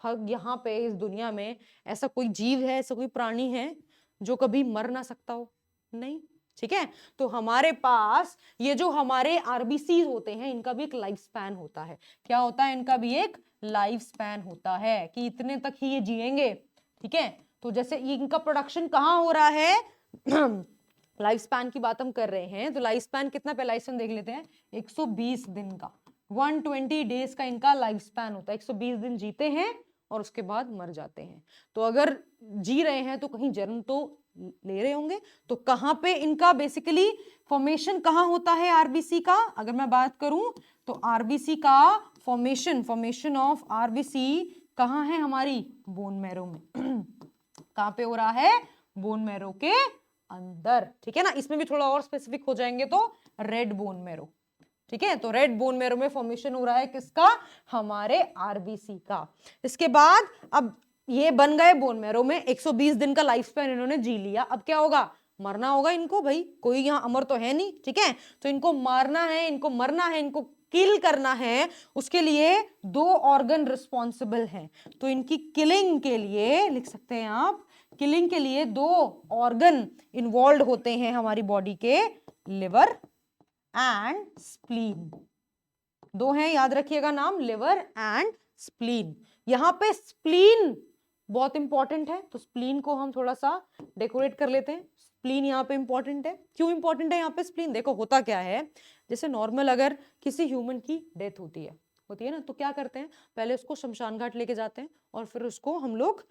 हर यहाँ पे इस दुनिया में ऐसा कोई जीव है, ऐसा कोई प्राणी है जो कभी मर ना सकता हो? नहीं, ठीक है। तो हमारे पास ये जो हमारे आरबीसी होते हैं, इनका भी एक लाइफ स्पैन होता है। क्या होता है? इनका भी एक लाइफ स्पैन होता है कि इतने तक ही ये जिएंगे, ठीक है। तो जैसे इनका प्रोडक्शन कहाँ हो रहा है? लाइफ स्पैन की बात हम कर रहे हैं, तो लाइफ स्पैन कितना? पे लाइफ स्पैन देख लेते हैं, 120 दिन का, 120 डेज का इनका लाइफ स्पैन होता है। 120 दिन जीते हैं और उसके बाद मर जाते हैं। तो अगर जी रहे हैं तो कहीं जन्म तो ले रहे होंगे। तो कहाँ पे इनका बेसिकली फॉर्मेशन कहाँ होता है आरबीसी का? अगर मैं बात करूं तो आरबीसी का फॉर्मेशन ऑफ आरबीसी कहाँ है? हमारी बोन मैरो में। कहाँ पे हो रहा है? बोन मैरो के अंदर, ठीक है ना। इसमें भी थोड़ा और स्पेसिफिक हो जाएंगे तो रेड बोन मैरो, ठीक है। तो रेड बोन मैरो में फॉर्मेशन हो रहा है किसका? हमारे आरबीसी का। इसके बाद अब ये बन गए बोन मैरो में, 120 दिन का लाइफ स्पैन इन्होंने जी लिया। अब क्या होगा? मरना होगा इनको, भाई कोई यहाँ अमर तो है नहीं, ठीक है। तो इनको मारना है, इनको मरना है, इनको किल करना है। उसके लिए 2 ऑर्गन रिस्पॉन्सिबल हैं। तो इनकी किलिंग के लिए लिख सकते हैं आप, किलिंग के लिए 2 ऑर्गन इन्वॉल्व होते हैं हमारी बॉडी के, लिवर एंड स्प्लीन। 2 हैं, याद रखिएगा नाम, लिवर एंड स्प्लीन। यहां पे स्प्लीन बहुत इंपॉर्टेंट है, तो स्प्लीन को हम थोड़ा सा डेकोरेट कर लेते हैं। स्प्लीन यहाँ पे इंपॉर्टेंट है। क्यों इंपॉर्टेंट है यहाँ पे स्प्लीन? देखो होता क्या है, जैसे नॉर्मल अगर किसी ह्यूमन की डेथ होती है ना, तो क्या करते हैं? पहले उसको शमशान घाट लेके जाते हैं और फिर उसको हम लोग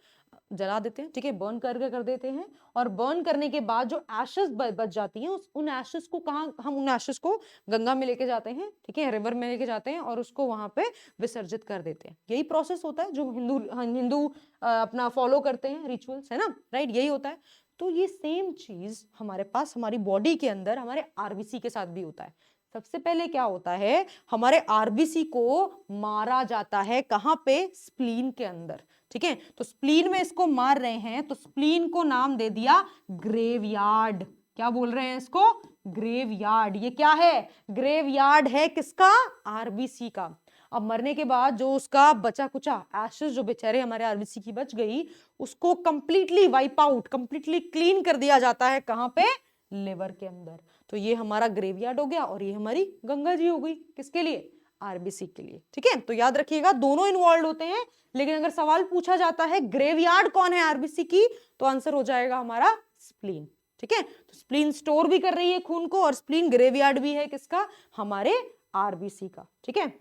जला देते हैं, ठीक है, बर्न करके कर देते हैं। और बर्न करने के बाद जो एशेस बच जाती हैं, उन एशेस को कहाँ? हम उन एशेस को गंगा में लेके जाते हैं, ठीक है, रिवर में लेके जाते हैं और उसको वहां पे विसर्जित कर देते हैं। यही प्रोसेस होता है जो हिंदू अपना फॉलो करते हैं, रिचुअल्स, है ना, राइट, यही होता है। तो ये सेम चीज हमारे पास हमारी बॉडी के अंदर हमारे आरबीसी के साथ भी होता है। सबसे पहले क्या होता है? हमारे आरबीसी को मारा जाता है, कहां पे? स्प्लीन के अंदर, ठीक है। तो स्प्लीन में इसको मार रहे हैं, तो स्प्लीन को नाम दे दिया ग्रेवयार्ड। क्या बोल रहे हैं इसको? ग्रेवयार्ड। ये क्या है? ग्रेवयार्ड है किसका? आरबीसी का। अब मरने के बाद जो उसका बचा कुचा एशेस जो बेचारे हमारे आरबीसी की बच गई, उसको completely wipe out, completely clean कर दिया जाता है, कहां पे? लिवर के अंदर। तो ये हमारा ग्रेवयार्ड हो गया और ये हमारी गंगा जी हो गई। किसके लिए? आरबीसी के लिए, ठीक है। तो याद रखिएगा दोनों इन्वॉल्व होते हैं, लेकिन अगर सवाल पूछा जाता है ग्रेवयार्ड कौन है आरबीसी की, तो आंसर हो जाएगा हमारा स्प्लीन, ठीक है। तो स्प्लीन स्टोर भी कर रही है खून को और स्प्लीन ग्रेवयार्ड भी है किसका? हमारे आरबीसी का, ठीक है।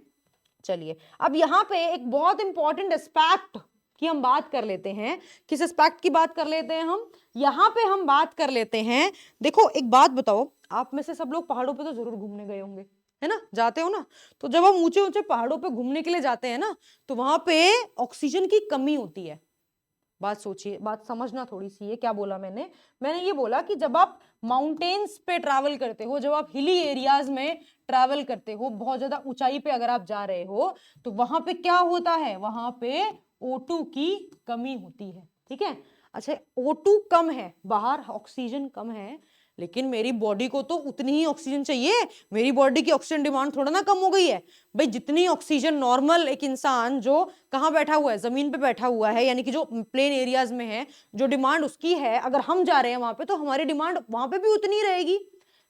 चलिए, अब यहां पे एक बहुत इंपॉर्टेंट एस्पेक्ट की हम बात कर लेते हैं। किस एस्पेक्ट की बात कर लेते हैं हम? यहां पे हम बात कर लेते हैं, देखो एक बात बताओ, आप में से सब लोग पहाड़ों पे तो जरूर घूमने गए होंगे, है ना, जाते हो ना। तो जब हम ऊंचे ऊंचे पहाड़ों पे घूमने के लिए जाते हैं ना, तो वहां पे ऑक्सीजन की कमी होती है। बात सोचिए, बात समझना थोड़ी सी, ये क्या बोला मैंने? मैंने ये बोला कि जब आप माउंटेन्स पे ट्रैवल करते हो, जब आप हिली एरियाज में ट्रैवल करते हो, बहुत ज्यादा ऊंचाई पे अगर आप जा रहे हो, तो वहां पे क्या होता है? वहां पे O2 की कमी होती है, ठीक है। अच्छा, O2 कम है, बाहर ऑक्सीजन कम है, लेकिन मेरी बॉडी को तो उतनी ही ऑक्सीजन चाहिए। मेरी बॉडी की ऑक्सीजन डिमांड थोड़ा ना कम हो गई है भाई। जितनी ऑक्सीजन नॉर्मल एक इंसान जो कहाँ बैठा हुआ है? जमीन पे बैठा हुआ है, यानी कि जो प्लेन एरियाज में है, जो डिमांड उसकी है, अगर हम जा रहे हैं वहां पे तो हमारी डिमांड वहां पे भी उतनी रहेगी।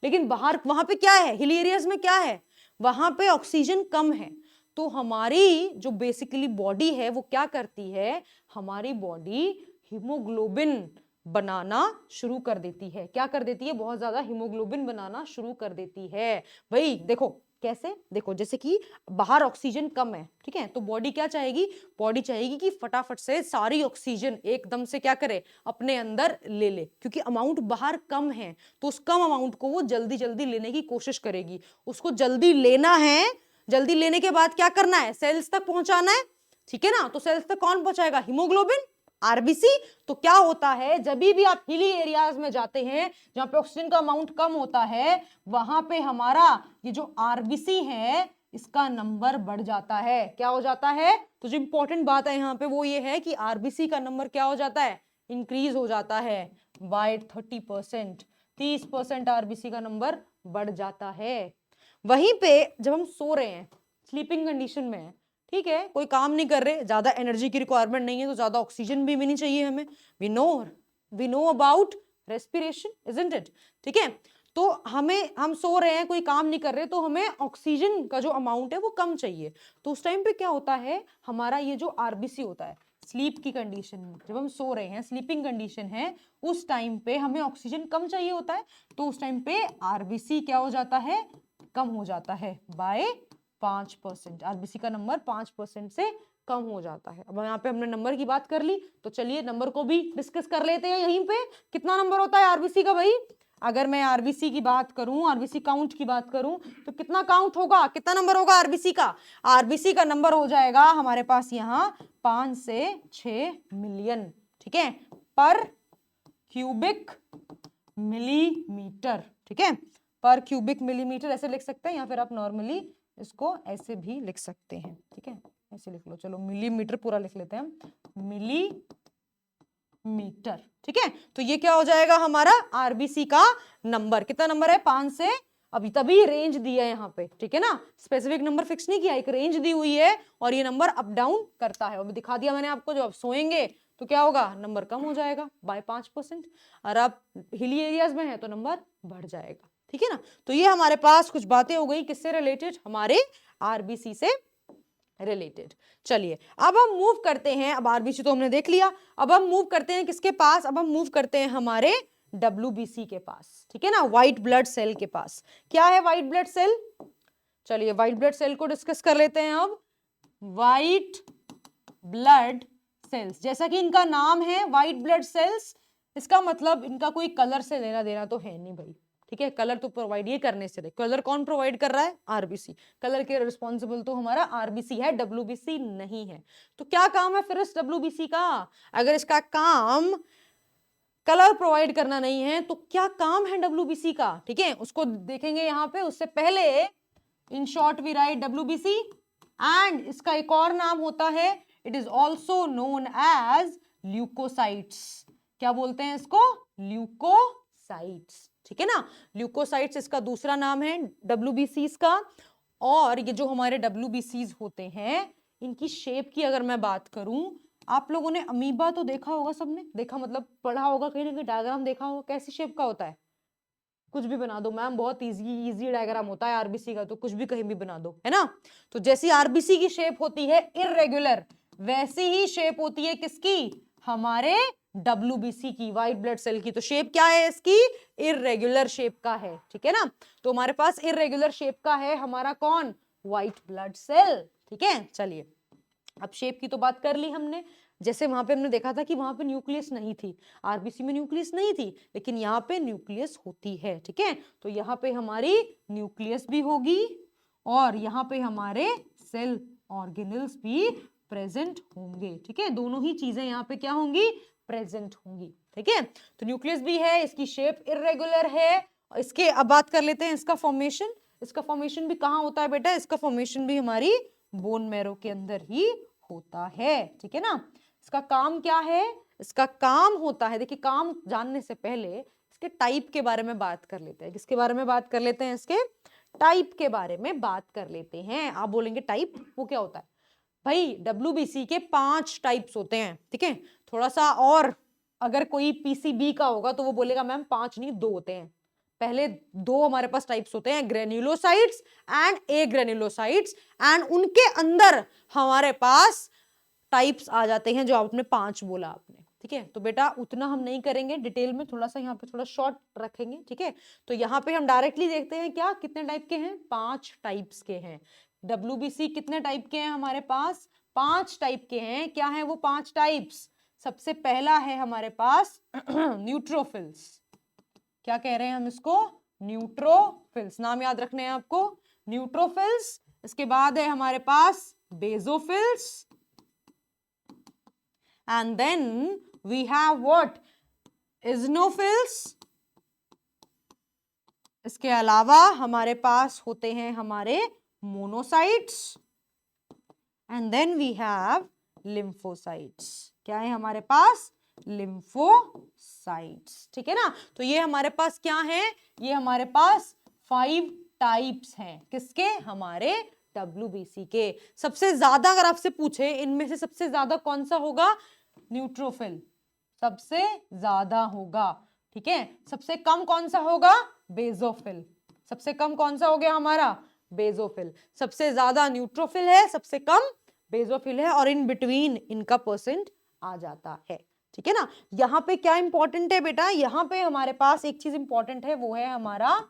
लेकिन बाहर वहां पे क्या है? हिल एरियाज में क्या है? वहां पे ऑक्सीजन कम है। तो हमारी जो बेसिकली बॉडी है वो क्या करती है? हमारी बॉडी हीमोग्लोबिन बनाना शुरू कर देती है। क्या कर देती है? बहुत ज्यादा हीमोग्लोबिन बनाना शुरू कर देती है। भाई देखो कैसे, देखो जैसे कि बाहर ऑक्सीजन कम है, ठीक है, तो बॉडी क्या चाहेगी? बॉडी चाहेगी कि फटाफट से सारी ऑक्सीजन एकदम से क्या करे? अपने अंदर ले ले, क्योंकि अमाउंट बाहर कम है, तो उस कम अमाउंट को वो जल्दी जल्दी लेने की कोशिश करेगी। उसको जल्दी लेना है, जल्दी लेने के बाद क्या करना है? सेल्स तक पहुंचाना है, ठीक है ना। तो सेल्स तक कौन पहुंचाएगा? Haemoglobin, RBC. तो क्या होता है, जब भी आप हिली एरियाज में जाते हैं जहां पे ऑक्सीजन का अमाउंट कम होता है, वहां पे हमारा ये जो आरबीसी है इसका नंबर बढ़ जाता है। क्या हो जाता है? तो जो इंपॉर्टेंट बात है यहाँ पे वो ये है कि आरबीसी का नंबर क्या हो जाता है? इंक्रीज हो जाता है बाय 30%। 30% आरबीसी का नंबर बढ़ जाता है। वहीं पे जब हम सो रहे हैं, स्लीपिंग कंडीशन में है, ठीक है, कोई काम नहीं कर रहे, ज्यादा एनर्जी की रिक्वायरमेंट नहीं है, तो ज्यादा ऑक्सीजन भी मिलनी चाहिए हमें। We know about respiration, isn't it? ठीक है, तो हम सो रहे हैं, कोई काम नहीं कर रहे, तो हमें ऑक्सीजन का जो अमाउंट है वो कम चाहिए। तो उस टाइम पे क्या होता है, हमारा ये जो आरबीसी होता है, स्लीप की कंडीशन में जब हम सो रहे हैं, स्लीपिंग कंडीशन है, उस टाइम पे हमें ऑक्सीजन कम चाहिए होता है, तो उस टाइम पे आरबीसी क्या हो जाता है? कम हो जाता है बाय 5%। आरबीसी का नंबर 5% से कम हो जाता है। अब यहाँ पे हमने नंबर की बात कर ली, तो चलिए नंबर को भी डिस्कस कर लेते हैं यहीं पे। कितना नंबर होता है आरबीसी का भाई? अगर मैं आरबीसी की बात करूं, आरबीसी काउंट की बात करूं, तो कितना काउंट होगा? कितना नंबर होगा आरबीसी का? आरबीसी का नंबर हो जाएगा हमारे पास यहाँ 5 से 6 मिलियन, ठीक है, पर क्यूबिक मिलीमीटर, ठीक है, पर क्यूबिक मिलीमीटर ऐसे लिख सकते हैं, या फिर आप नॉर्मली इसको ऐसे भी लिख सकते हैं, ठीक है, ऐसे लिख लो। चलो मिलीमीटर पूरा लिख लेते हैं हम, मिलीमीटर, ठीक है। तो ये क्या हो जाएगा हमारा आरबीसी का नंबर? कितना नंबर है? 5 से, अभी तभी रेंज दी है यहाँ पे, ठीक है ना, स्पेसिफिक नंबर फिक्स नहीं किया, एक रेंज दी हुई है, और ये नंबर अप डाउन करता है। अभी दिखा दिया मैंने आपको, जब आप सोएंगे तो क्या होगा? नंबर कम हो जाएगा बाय 5%, और आप हिली एरियाज में है तो नंबर बढ़ जाएगा, ठीक है ना। तो ये हमारे पास कुछ बातें हो गई, किससे रिलेटेड? हमारे आरबीसी से रिलेटेड। चलिए अब हम मूव करते हैं, अब आरबीसी तो हमने देख लिया, अब हम मूव करते हैं किसके पास? अब हम मूव करते हैं हमारे डब्ल्यूबीसी के पास, ठीक है ना, व्हाइट ब्लड सेल के पास। क्या है व्हाइट ब्लड सेल? चलिए व्हाइट ब्लड सेल को डिस्कस कर लेते हैं अब। व्हाइट ब्लड सेल्स, जैसा कि इनका नाम है व्हाइट ब्लड सेल्स, इसका मतलब इनका कोई कलर से लेना देना तो है नहीं भाई, ठीक है, कलर तो प्रोवाइड ये करने से, कलर कौन प्रोवाइड कर रहा है? आरबीसी। कलर के रिस्पॉन्सिबल तो हमारा आरबीसी है, डब्ल्यूबीसी नहीं है। तो क्या काम है फिर इस डब्ल्यूबीसी का? अगर इसका काम कलर प्रोवाइड करना नहीं है, तो क्या काम है डब्ल्यूबीसी का? ठीक है, उसको देखेंगे यहाँ पे। उससे पहले in short we write WBC, and इसका एक और नाम होता है, it is also known as leukocytes. क्या बोलते हैं इसको? ल्यूकोसाइट्स, ठीक है ना, ल्यूकोसाइट्स इसका दूसरा नाम है डब्ल्यूबीसीज का। और ये जो हमारे डब्ल्यूबीसीज होते हैं, इनकी शेप की अगर मैं बात करूं, आप लोगों ने अमीबा तो देखा होगा, सबने देखा मतलब पढ़ा होगा, कहीं ना कहीं डायग्राम देखा होगा, कैसी शेप का होता है? कुछ भी बना दो मैम, बहुत इजी डायग्राम होता है आरबीसी का, तो कुछ भी कहीं भी बना दो, है ना। तो जैसी आरबीसी की शेप होती है इररेगुलर, वैसी ही शेप होती है किसकी? हमारे डब्ल्यूबीसी की, व्हाइट ब्लड सेल की। तो शेप क्या है इसकी? इररेगुलर शेप का है, ठीक है ना। तो हमारे पास इररेगुलर शेप का है हमारा कौन? व्हाइट ब्लड सेल, ठीक है। चलिए अब शेप की तो बात कर ली हमने। जैसे वहां पे हमने देखा था कि वहां पे न्यूक्लियस नहीं थी, आरबीसी में न्यूक्लियस नहीं थी, लेकिन यहाँ पे न्यूक्लियस होती है, ठीक है। तो यहाँ पे हमारी न्यूक्लियस भी होगी, और यहाँ पे हमारे सेल ऑर्गेनल्स भी प्रेजेंट होंगे, ठीक है। दोनों ही चीजें यहाँ पे क्या होंगी? प्रेजेंट होंगी, ठीक है। तो न्यूक्लियस भी है, इसकी शेप इररेगुलर है। इसके अब बात कर लेते हैं इसका फॉर्मेशन। इसका फॉर्मेशन भी कहाँ होता है बेटा? इसका फॉर्मेशन भी हमारी बोन मैरो के अंदर ही होता है, ठीक है ना। इसका काम क्या है? इसका काम होता है, देखिए काम जानने से पहले इसके टाइप के बारे में बात कर लेते हैं। किसके बारे में बात कर लेते हैं? इसके टाइप के बारे में बात कर लेते हैं। आप बोलेंगे टाइप, वो क्या होता है? भाई डब्ल्यूबीसी के 5 टाइप्स होते हैं, ठीक है। थोड़ा सा और अगर कोई पीसीबी का होगा तो वो बोलेगा मैम 5 नहीं 2 होते हैं। पहले 2 हमारे पास टाइप्स होते हैं, granulocytes and A granulocytes, and उनके अंदर हमारे पास टाइप्स आ जाते हैं जो आपने 5 बोला आपने, ठीक है। तो बेटा उतना हम नहीं करेंगे डिटेल में, थोड़ा सा यहाँ पे थोड़ा शॉर्ट रखेंगे, ठीक है। तो यहाँ पे हम डायरेक्टली देखते हैं क्या कितने टाइप के हैं, 5 टाइप्स के हैं। WBC कितने टाइप के हैं हमारे पास, 5 टाइप के हैं। क्या है वो 5 टाइप्स, सबसे पहला है हमारे पास न्यूट्रोफिल्स। क्या कह रहे हैं हम इसको, न्यूट्रोफिल्स, नाम याद रखने हैं आपको, न्यूट्रोफिल्स। इसके बाद है हमारे पास basophils, and then we have what, eosinophils। इसके अलावा हमारे पास होते हैं हमारे monocytes, and then we have lymphocytes। क्या है हमारे पास, लिम्फोसाइट्स, ठीक है ना। तो ये हमारे पास क्या है, ये हमारे पास 5 टाइप्स हैं, किसके, हमारे WBC के। सबसे ज्यादा अगर आपसे पूछे इनमें से सबसे ज्यादा कौन सा होगा, न्यूट्रोफिल सबसे ज्यादा होगा, ठीक है। सबसे कम कौन सा होगा, बेसोफिल। सबसे कम कौन सा हो गया हमारा, बेसोफिल। सबसे ज्यादा न्यूट्रोफिल है, सबसे कम बेसोफिल है, और इन बिटवीन इनका परसेंट आ जाता है, ठीक है ना। यहाँ पे क्या इंपॉर्टेंट है बेटा, यहाँ पे हमारे पास एक चीज इंपॉर्टेंट है, वो है हमारा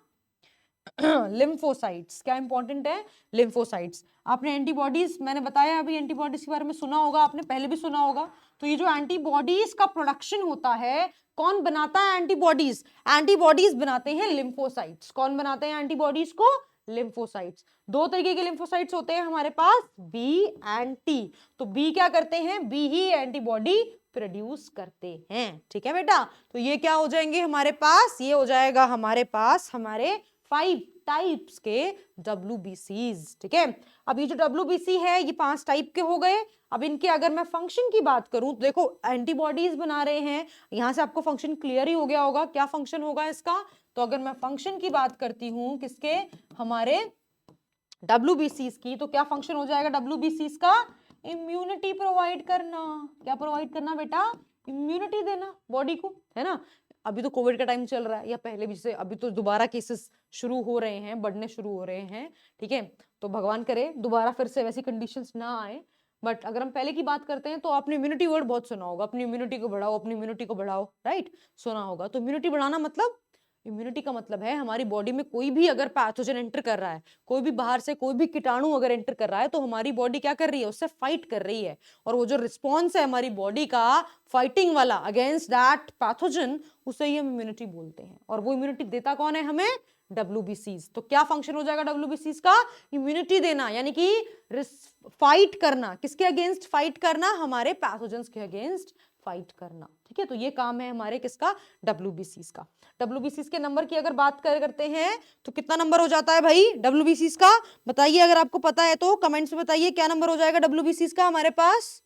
लिम्फोसाइट्स। क्या इंपॉर्टेंट है, लिम्फोसाइट्स। आपने एंटीबॉडीज, मैंने बताया अभी एंटीबॉडीज के बारे में सुना होगा आपने, पहले भी सुना होगा। तो ये जो एंटीबॉडीज का प्रोडक्शन होता है, कौन बनाता है एंटीबॉडीज, एंटीबॉडीज बनाते हैं लिम्फोसाइट्स। कौन बनाते हैं एंटीबॉडीज को, लिम्फोसाइट्स। 2 तरीके के लिम्फोसाइट्स होते हैं हमारे पास, बी एंड टी। तो बी क्या करते हैं, बी ही एंटीबॉडी प्रोड्यूस करते हैं, ठीक है बेटा। तो ये क्या हो जाएंगे हमारे पास, ये हो जाएगा हमारे पास हमारे 5 टाइप्स के WBCs, ठीक है। अब ये जो WBC है ये 5 टाइप के हो गए। अब इनके अगर मैं फंक्शन की बात करूं तो देखो एंटीबॉडीज बना रहे हैं, यहां से आपको फंक्शन क्लियर ही हो गया होगा, क्या फंक्शन होगा इसका। तो अगर मैं फंक्शन की बात करती हूं किसके, हमारे WBCs की, तो क्या फंक्शन हो जाएगा WBCs का, इम्यूनिटी प्रोवाइड करना। क्या प्रोवाइड करना बेटा, इम्यूनिटी देना बॉडी को, है ना। अभी तो कोविड का टाइम चल रहा है, या पहले भी से, अभी तो दोबारा केसेस शुरू हो रहे हैं, बढ़ने शुरू हो रहे हैं, ठीक है। तो भगवान करे दोबारा फिर से वैसी कंडीशंस ना आए। बट अगर हम पहले की बात करते हैं तो आपने इम्यूनिटी वर्ड बहुत सुना होगा, अपनी इम्यूनिटी को बढ़ाओ, अपनी इम्यूनिटी को बढ़ाओ, राइट, सुना होगा। तो इम्यूनिटी बढ़ाना मतलब, इम्यूनिटी का मतलब है हमारी बॉडी में कोई भी अगर पैथोजन एंटर कर रहा है, कोई भी बाहर से कोई भी कीटाणु अगर एंटर कर रहा है, तो हमारी बॉडी क्या कर रही है, उससे फाइट कर रही है। और वो जो रिस्पॉन्स है हमारी बॉडी का फाइटिंग वाला अगेंस्ट दैट पैथोजन, उसे ही हम इम्यूनिटी बोलते हैं। और वो इम्यूनिटी देता कौन है हमें, WBCs। तो क्या फंक्शन हो जाएगा WBCs का, इम्यूनिटी देना, यानी कि फाइट करना, किसके अगेंस्ट फाइट करना, हमारे पैथोजेंस के अगेंस्ट फाइट करना, ठीक है। तो ये काम है हमारे किसका, WBCs का। WBCs के नंबर की अगर बात करते हैं तो कितना नंबर हो जाता है भाई WBCs का, बताइए अगर आपको पता है तो कमेंट्स में बताइए, क्या नंबर हो जाएगा WBCs का हमारे पास।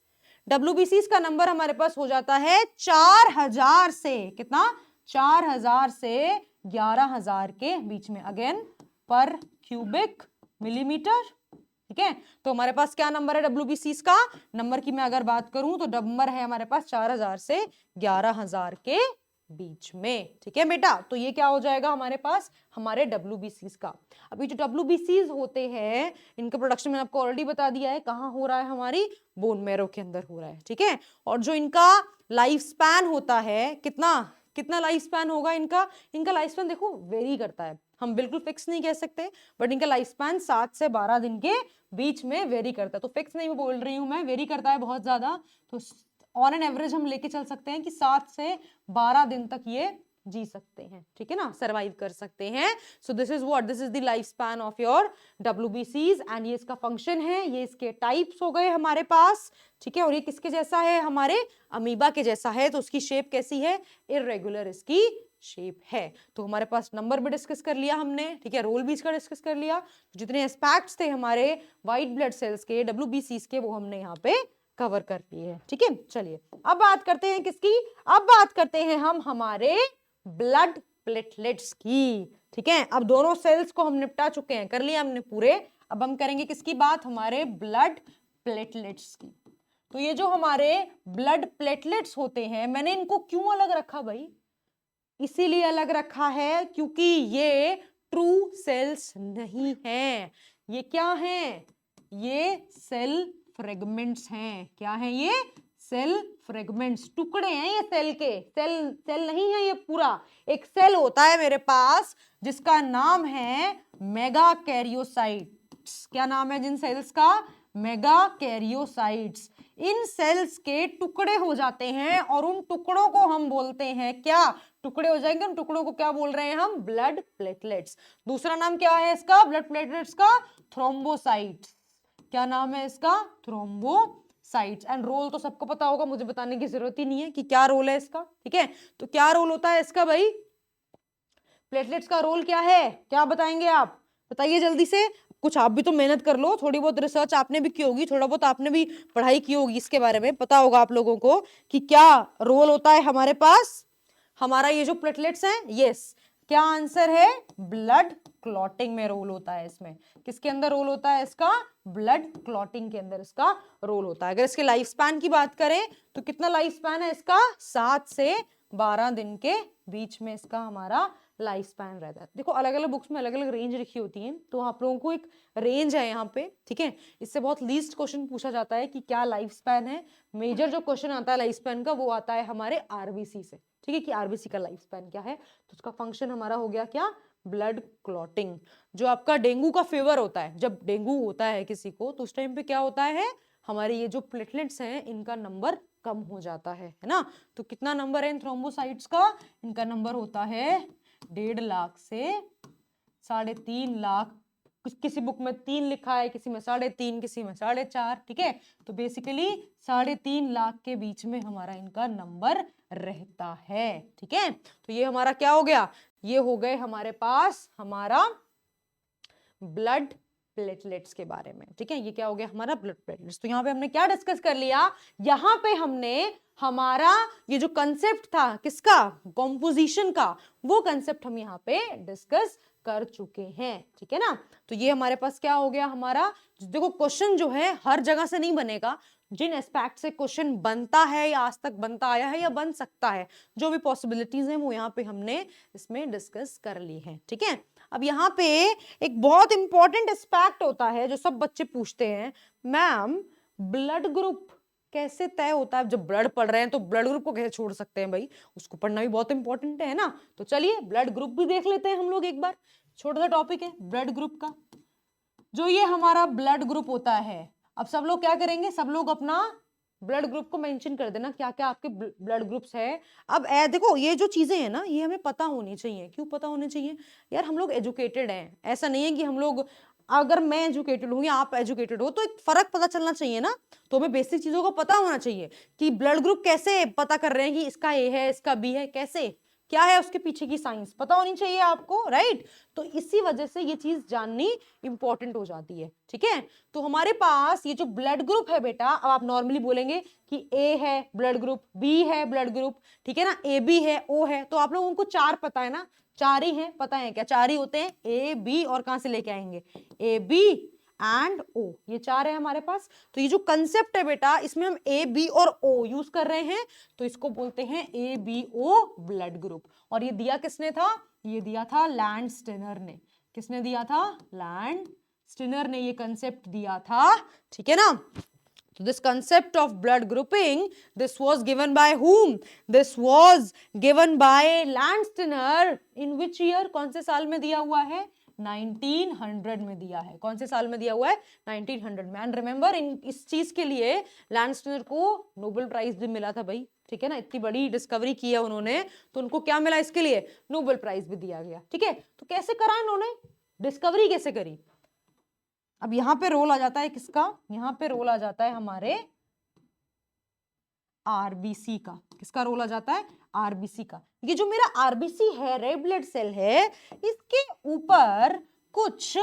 WBCs का नंबर हमारे पास हो जाता है 4000 से, कितना, 4000 से 11000 के बीच में, अगेन पर क्यूबिक मिलीमीटर, ठीक है। तो हमारे पास क्या नंबर है WBCs का, नंबर की मैं अगर बात करूं तो नंबर है हमारे पास 4000 से 11000 के बीच में, ठीक है बेटा। तो ये क्या हो जाएगा हमारे पास, हमारे WBCs का। अभी जो WBCs होते हैं इनका प्रोडक्शन मैंने आपको ऑलरेडी बता दिया है, कहाँ हो रहा है, हमारी बोन मैरो के अंदर हो रहा है, ठीक है। और जो इनका लाइफ स्पैन होता है, कितना कितना लाइफ स्पैन होगा इनका, इनका लाइफ स्पैन देखो वेरी करता है, हम बिल्कुल फिक्स नहीं कह सकते, बट इनका लाइफ स्पैन 7 से 12 दिन के बीच में वेरी करता है। तो फिक्स नहीं बोल रही हूं मैं, वेरी करता है बहुत ज्यादा। तो ऑन एन एवरेज हम लेके चल सकते हैं कि 7 से 12 दिन तक ये जी सकते हैं, ठीक है ना, सरवाइव कर सकते हैं। So this is what, this is the life span of your WBCs and ये इसका फंक्शन है, ये इसके टाइप्स हो गए हमारे पास, ठीक है। और ये किसके जैसा है, हमारे अमीबा के जैसा है। तो उसकी शेप कैसी है, इररेगुलर इसकी शेप है। तो हमारे पास नंबर भी डिस्कस कर लिया हमने, ठीक है, रोल भी इसका डिस्कस कर लिया। तो जितने एस्पेक्ट्स थे हमारे व्हाइट ब्लड सेल्स के, WBCs के, वो हमने यहाँ पे कवर कर लिए, ठीक है। चलिए अब बात करते हैं किसकी, अब बात करते हैं हम हमारे ब्लड प्लेटलेट्स की, ठीक है। अब दोनों सेल्स को हम निपटा चुके हैं, कर लिया हमने पूरे। अब हम करेंगे किसकी बात, हमारे ब्लड प्लेटलेट्स की। तो ये जो हमारे ब्लड प्लेटलेट्स होते हैं, मैंने इनको क्यों अलग रखा भाई, इसीलिए अलग रखा है क्योंकि ये ट्रू सेल्स नहीं हैं। ये क्या हैं, ये सेल फ्रेगमेंट्स हैं। क्या हैं ये, सेल फ्रेगमेंट्स, टुकड़े हैं ये सेल के, सेल सेल नहीं है ये पूरा, एक सेल होता है मेरे पास जिसका नाम है मेगा कैरियोसाइट्स। क्या नाम है जिन सेल्स का? Megakaryocytes. इन सेल्स के टुकड़े हो जाते हैं और उन टुकड़ों को हम बोलते हैं क्या? टुकड़े हो जाएंगे, उन टुकड़ों को क्या बोल रहे हैं हम? Blood platelets. दूसरा नाम क्या है इसका ब्लड प्लेटलेट्स का? थ्रोम्बोसाइट्स। क्या नाम है इसका? थ्रोम्बोसाइट्स। एंड रोल तो सबको पता होगा, मुझे बताने की जरूरत ही नहीं है कि क्या रोल है इसका, ठीक है। तो क्या रोल होता है इसका भाई? प्लेटलेट्स का रोल क्या है, क्या बताएंगे आप? बताइए जल्दी से। कुछ आप भी तो मेहनत कर लो, थोड़ी बहुत रिसर्च आपने भी की होगी, थोड़ा बहुत आपने भी पढ़ाई की होगी इसके बारे में, पता होगा आप लोगों को कि क्या रोल होता है हमारे पास हमारा ये जो प्लेटलेट्स हैं। यस, क्या आंसर है? ब्लड क्लॉटिंग में रोल होता है इसमें। किसके अंदर रोल होता है इसका? ब्लड क्लॉटिंग के अंदर इसका रोल होता है। अगर इसके लाइफ स्पैन की बात करें तो कितना लाइफ स्पैन है इसका? 7 से 12 दिन के बीच में इसका हमारा लाइफ स्पैन रहता है। देखो अलग अलग बुक्स में अलग अलग रेंज लिखी होती है, तो आप लोगों को एक रेंज है यहाँ पे, ठीक है। इससे बहुत लीस्ट क्वेश्चन पूछा जाता है कि क्या लाइफ स्पैन है। मेजर जो क्वेश्चन आता है लाइफ स्पैन का वो आता है हमारे आरबीसी से, ठीक है, कि आरबीसी का लाइफ स्पैन क्या है। तो उसका फंक्शन हमारा हो गया क्या? Blood clotting. जो आपका डेंगू का फीवर होता है, जब डेंगू होता है किसी को तो उस टाइम पे क्या होता है? हमारे ये जो प्लेटलेट्स हैं इनका नंबर कम हो जाता है ना। तो कितना नंबर है इन थ्रोम्बोसाइट्स का? इनका नंबर होता है 1.5 लाख से 3.5 लाख। किसी बुक में 3 लिखा है, किसी में 3.5, किसी में 4.5, ठीक है। तो बेसिकली 3.5 लाख के बीच में हमारा इनका नंबर रहता है, ठीक है। तो ये हमारा क्या हो गया? ये हो गए हमारे पास हमारा ब्लड प्लेटलेट्स के बारे में, ठीक है। ये क्या हो गया? हमारा ब्लड प्लेटलेट्स। तो यहाँ पे हमने क्या डिस्कस कर लिया? यहाँ पे हमने हमारा ये जो कंसेप्ट था किसका? कॉम्पोजिशन का, वो कंसेप्ट हम यहाँ पे डिस्कस कर चुके हैं, ठीक है ना। तो ये हमारे पास क्या हो गया हमारा? देखो क्वेश्चन जो है हर जगह से नहीं बनेगा, जिन एस्पेक्ट से क्वेश्चन बनता है या आज तक बनता आया है या बन सकता है, जो भी पॉसिबिलिटीज हैं वो यहाँ पे हमने इसमें डिस्कस कर ली है, ठीक है। अब यहाँ पे एक बहुत इंपॉर्टेंट एस्पेक्ट होता है जो सब बच्चे पूछते हैं, मैम ब्लड ग्रुप कैसे तय होता है? जब ब्लड पढ़ रहे हैं तो ब्लड ग्रुप को कैसे छोड़ सकते हैं भाई? उसको पढ़ना भी बहुत इंपॉर्टेंट है ना। तो चलिए ब्लड ग्रुप भी देख लेते हैं हम लोग एक बार। छोटा सा टॉपिक है ब्लड ग्रुप का। जो ये हमारा ब्लड ग्रुप होता है, अब सब लोग क्या करेंगे? सब लोग अपना ब्लड ग्रुप को मेंशन कर देना, क्या क्या आपके ब्लड ग्रुप्स है। अब देखो ये जो चीजें हैं ना ये हमें पता होनी चाहिए। क्यों पता होनी चाहिए? यार हम लोग एजुकेटेड हैं, ऐसा नहीं है कि हम लोग, अगर मैं एजुकेटेड हूँ या आप एजुकेटेड हो तो एक फर्क पता चलना चाहिए ना। तो हमें बेसिक चीजों का पता होना चाहिए कि ब्लड ग्रुप कैसे पता कर रहे हैं कि इसका ए है इसका बी है, कैसे, क्या है उसके पीछे की साइंस पता होनी चाहिए आपको, राइट। तो इसी वजह से ये चीज जाननी इंपॉर्टेंट हो जाती है, ठीक है। तो हमारे पास ये जो ब्लड ग्रुप है बेटा, अब आप नॉर्मली बोलेंगे कि ए है ब्लड ग्रुप, बी है ब्लड ग्रुप, ठीक है ना, ए बी है, ओ है। तो आप लोगों को 4 पता है ना, 4 ही है, पता है क्या? 4 ही होते हैं, ए बी और कहां से लेके आएंगे? ए बी एंड ओ, ये 4 है हमारे पास। तो ये जो कंसेप्ट है बेटा इसमें हम ए बी और ओ यूज कर रहे हैं, तो इसको बोलते हैं A B O blood group. और ये दिया किसने था? ये दिया था लैंडस्टेनर ने। किसने दिया था? लैंडस्टेनर ने ये कंसेप्ट दिया था, ठीक है ना। So this concept of blood grouping, this was given by whom? This was given by Landsteiner in which year? कौन से साल में दिया हुआ है? 1900 में दिया है। कौन से साल में दिया हुआ है? 1900 में। एंड रिमेंबर इस चीज के लिए लैंडस्टेनर को नोबेल प्राइज भी मिला था भाई, ठीक है ना। इतनी बड़ी डिस्कवरी की है उन्होंने तो उनको क्या मिला? इसके लिए नोबेल प्राइज भी दिया गया, ठीक है। तो कैसे करा इन्होंने? डिस्कवरी कैसे करी? अब यहां पे रोल आ जाता है किसका? यहां पे रोल आ जाता है हमारे आरबीसी का। किसका रोल आ जाता है? आरबीसी का। ये जो मेरा आरबीसी है, रेड ब्लड सेल है, इसके ऊपर कुछ,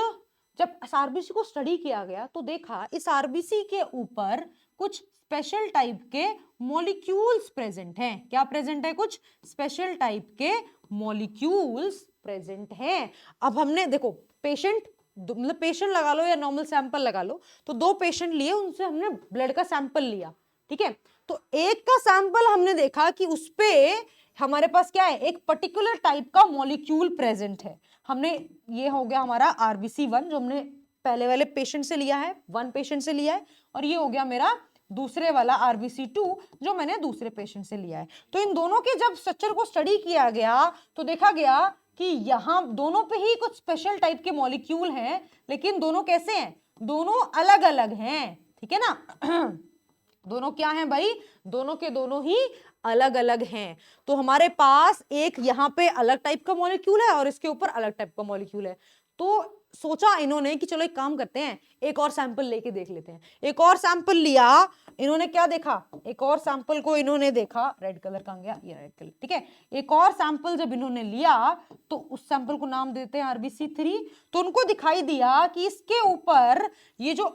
जब आरबीसी को स्टडी किया गया तो देखा इस आरबीसी के ऊपर कुछ स्पेशल टाइप के मॉलिक्यूल्स प्रेजेंट हैं। क्या प्रेजेंट है? कुछ स्पेशल टाइप के मॉलिक्यूल्स प्रेजेंट हैं। अब हमने देखो पेशेंट, मतलब पेशेंट लगा लो या नॉर्मल सैंपल लगा लो, तो 2 पेशेंट लिए, उनसे हमने ब्लड का सैंपल लिया, ठीक है। तो एक का सैंपल हमने देखा कि उसपे हमारे पास क्या है? एक पर्टिकुलर टाइप का मॉलिक्यूल प्रेजेंट है। हमने, ये हो गया हमारा आरबीसी 1 जो हमने पहले वाले पेशेंट से लिया है, 1 पेशेंट से लिया है, और ये हो गया मेरा दूसरे वाला RBC2 जो मैंने दूसरे पेशेंट से लिया है। तो इन दोनों के जब स्ट्रक्चर को स्टडी किया गया तो देखा गया कि यहाँ दोनों पे ही कुछ स्पेशल टाइप के मॉलिक्यूल हैं, लेकिन दोनों कैसे हैं, दोनों अलग अलग हैं, ठीक है ना। दोनों क्या हैं भाई, दोनों के दोनों ही अलग अलग हैं। तो हमारे पास एक यहाँ पे अलग टाइप का मॉलिक्यूल है और इसके ऊपर अलग टाइप का मॉलिक्यूल है। तो सोचा इन्होंने कि चलो एक काम करते हैं, एक और सैंपल लेके देख लेते हैं। एक और सैंपल लिया इन्होंने, क्या देखा, एक और सैंपल को इन्होंने देखा, रेड कलर कहाँ गया, ये रेड कलर, ठीक है। एक और सैंपल जब इन्होंने लिया तो उस सैंपल को नाम देते हैं RBC3। तो उनको दिखाई दिया कि इसके ऊपर ये जो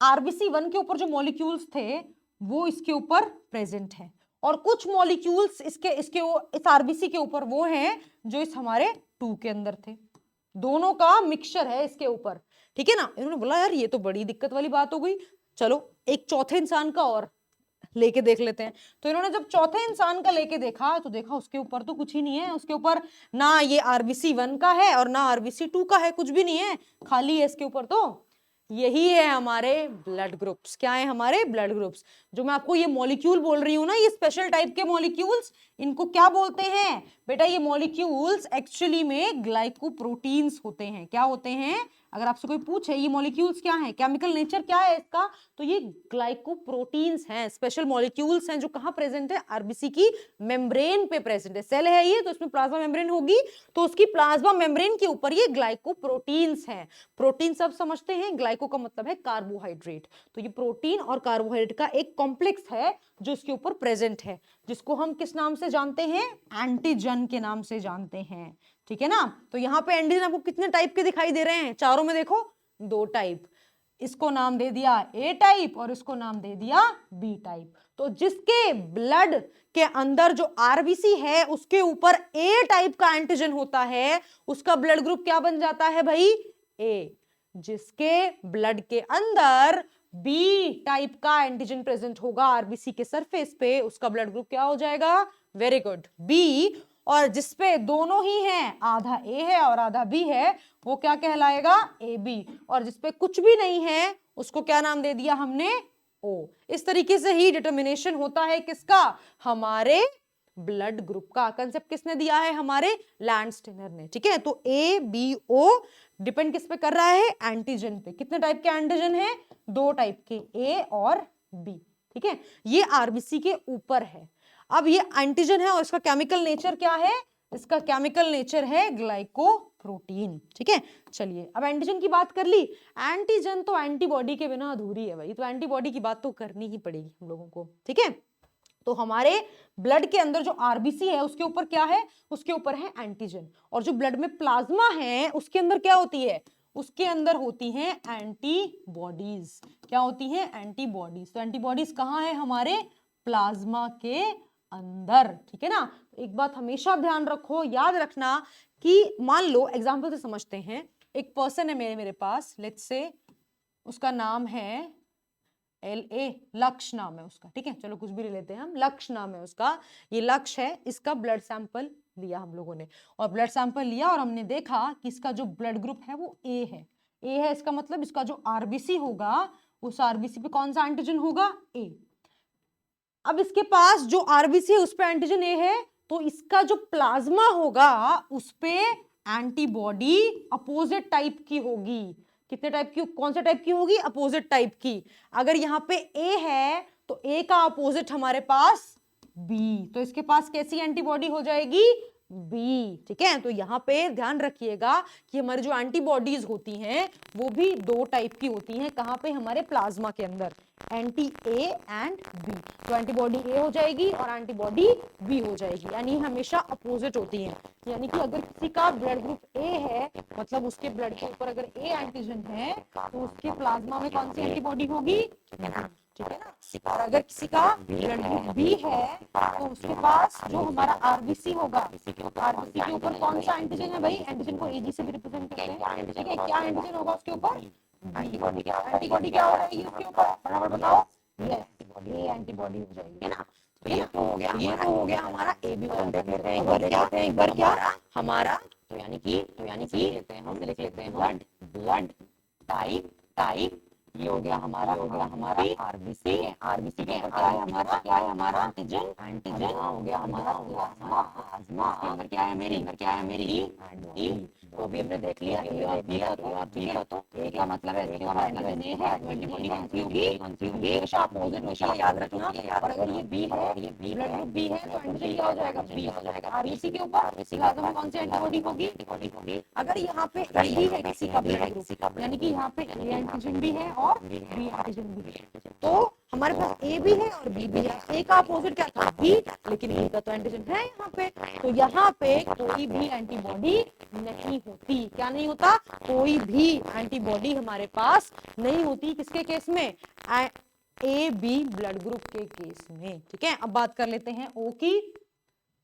RBC1 के ऊपर जो मॉलिक्यूल्स थे वो इसके ऊपर प्रेजेंट है, और कुछ मॉलिक्यूल्स इस RBC के ऊपर वो हैं जो इस हमारे 2 के अंदर थे। दोनों का मिक्सचर है इसके ऊपर, ठीक है ना। इन्होंने बोला यार ये तो बड़ी दिक्कत वाली बात हो गई, चलो एक चौथे इंसान का और लेके देख लेते हैं। तो इन्होंने जब चौथे इंसान का लेके देखा तो देखा उसके ऊपर तो कुछ ही नहीं है, उसके ऊपर ना ये RBC1 का है और ना RBC2 का है, कुछ भी नहीं है, खाली है इसके ऊपर। तो यही है हमारे ब्लड ग्रुप्स। क्या है हमारे ब्लड ग्रुप्स। जो मैं आपको ये मॉलिक्यूल बोल रही हूं ना, ये स्पेशल टाइप के मॉलिक्यूल्स, इनको क्या बोलते हैं बेटा, ये मॉलिक्यूल्स एक्चुअली में ग्लाइकोप्रोटीन्स होते हैं। क्या होते हैं, अगर आपसे कोई पूछे ये मॉलिक्यूल्स क्या है, केमिकल नेचर क्या है इसका, तो ये ग्लाइकोप्रोटीन्स हैं, स्पेशल मॉलिक्यूल्स हैं जो कहाँ प्रेजेंट है, RBC की मेम्ब्रेन पे प्रेजेंट है। सेल है ये, तो इसमें प्लाज्मा मेम्ब्रेन होगी, तो उसकी प्लाज्मा मेम्ब्रेन के ऊपर ये ग्लाइकोप्रोटीन्स हैं। प्रोटीन सब समझते हैं, ग्लाइको का मतलब है कार्बोहाइड्रेट। तो ये प्रोटीन और कार्बोहाइड्रेट का एक कॉम्प्लेक्स है जो इसके ऊपर प्रेजेंट है, जिसको हम किस नाम से जानते हैं, एंटीजन के नाम से जानते हैं, ठीक है ना। तो यहाँ पे एंटीजन आपको कितने टाइप के दिखाई दे रहे हैं, चारों में देखो 2 टाइप। इसको नाम दे दिया A टाइप और इसको नाम दे दिया B टाइप। तो जिसके ब्लड के अंदर जो RBC है उसके ऊपर A टाइप का एंटीजन होता है, उसका ब्लड ग्रुप क्या बन जाता है भाई, A। जिसके ब्लड के अंदर B टाइप का एंटीजन प्रेजेंट होगा RBC के सरफेस पे, उसका ब्लड ग्रुप क्या हो जाएगा, वेरी गुड, B। और जिसपे दोनों ही हैं, आधा A है और आधा B है, वो क्या कहलाएगा, AB। और जिसपे कुछ भी नहीं है उसको क्या नाम दे दिया हमने, O। इस तरीके से ही डिटर्मिनेशन होता है किसका, हमारे ब्लड ग्रुप का। कंसेप्ट किसने दिया है, हमारे लैंडस्टेनर ने, ठीक है। तो ABO डिपेंड किस पे कर रहा है, एंटीजन पे। कितने टाइप के एंटीजन है, 2 टाइप के, A और B, ठीक है। ये RBC के ऊपर है। अब ये एंटीजन है और इसका केमिकल नेचर क्या है, इसका केमिकल नेचर है ग्लाइकोप्रोटीन, ठीक है। चलिए अब एंटीजन की बात कर ली। एंटीजन तो एंटीबॉडी के बिना अधूरी है भाई, तो एंटीबॉडी की बात तो करनी ही पड़ेगी हम लोगों को, ठीक है। तो हमारे ब्लड के अंदर जो RBC है उसके ऊपर क्या है, उसके ऊपर है एंटीजन। और जो ब्लड में प्लाज्मा है उसके अंदर क्या होती है, उसके अंदर होती हैं एंटीबॉडीज। क्या होती हैं, एंटीबॉडीज। तो एंटीबॉडीज कहाँ है, हमारे प्लाज्मा के अंदर, ठीक है ना। एक बात हमेशा ध्यान रखो, याद रखना कि मान लो एग्जांपल से समझते हैं, एक पर्सन है मेरे पास, लेट्स से उसका नाम है LA, लक्ष्य नाम है उसका, ठीक है। चलो कुछ भी ले लेते हैं हम, लक्ष्य नाम है उसका, ये लक्ष्य है। इसका ब्लड सैंपल लिया हम लोगों ने, और ब्लड सैंपल लिया और हमने देखा कि इसका जो ब्लड ग्रुप है वो A है। A है इसका मतलब इसका जो RBC होगा उस RBC पे कौन सा एंटीजन होगा, A। अब इसके पास जो RBC है उस पे एंटीजन A है, तो इसका जो प्लाज्मा होगा उस पे एंटीबॉडी अपोजिट टाइप की होगी। कितने टाइप की, कौन से टाइप की होगी, अपोजिट टाइप की। अगर यहाँ पे A है तो A का अपोजिट हमारे पास B, तो इसके पास कैसी एंटीबॉडी हो जाएगी, B, ठीक है। तो यहाँ पे ध्यान रखिएगा कि हमारी जो एंटीबॉडीज होती हैं वो भी 2 टाइप की होती हैं। कहाँ पे, हमारे प्लाज्मा के अंदर, एंटी A एंड B। तो एंटीबॉडी A हो जाएगी और एंटीबॉडी B हो जाएगी, यानी हमेशा अपोजिट होती हैं। यानी कि अगर किसी का ब्लड ग्रुप A है, मतलब उसके ब्लड के ऊपर अगर A एंटीजन है तो उसके प्लाज्मा में कौन सी एंटीबॉडी होगी, ठीक है ना। और अगर किसी का ब्लड ग्रुप B है तो उसके पास जो हमारा RBC होगा, RBC के ऊपर कौन सा एंटीजन है भाई, एंटीजन को AG से भी रिप्रेजेंट करते हैं, ठीक है। क्या एंटीजन होगा उसके ऊपर, एंटीबॉडी क्या हो जाएगी उसके ऊपर, फटाफट बताओ, ये एंटीबॉडी हो जाएगी, है ना। तो ये तो हो गया हमारा AB वाला। देख लेते हैं एक बार क्या हमारा, तो यानी कि लेते हैं हम, लिख लेते हैं ब्लड टाइप, ये हो गया हमारा आरबीसी के ऊपर क्या है हमारा एंटीजन हो गया हमारा प्लाज्मा के अंदर क्या है मेरी ई। तो अभी हमने देख लिया तो ए का मतलब है ए है एंटीबॉडी कौन सी होगी हमेशा अपोजिट याद रखना। और अगर ये बी है ब्लड ग्रुप बी है तो एंटीजन क्या हो जाएगा बी हो जाएगा आरबीसी के ऊपर प्लाज्मा में कौन सी एंटीबॉडी होगी। अगर यहाँ पे ए भी है किसी का ब्लड ग्रुप यानी कि यहाँ पे ए एंटीजन भी है और बी एंटीजन भी है तो हमारे पास ए भी है और बी भी है। ए का अपोजिट क्या था बी लेकिन बी का तो एंटीजन है यहाँ पे तो यहाँ पे कोई भी एंटीबॉडी नहीं होती। क्या नहीं होता कोई भी एंटीबॉडी हमारे पास नहीं होती किसके केस में ए बी ब्लड ग्रुप के केस में। ठीक है अब बात कर लेते हैं ओ की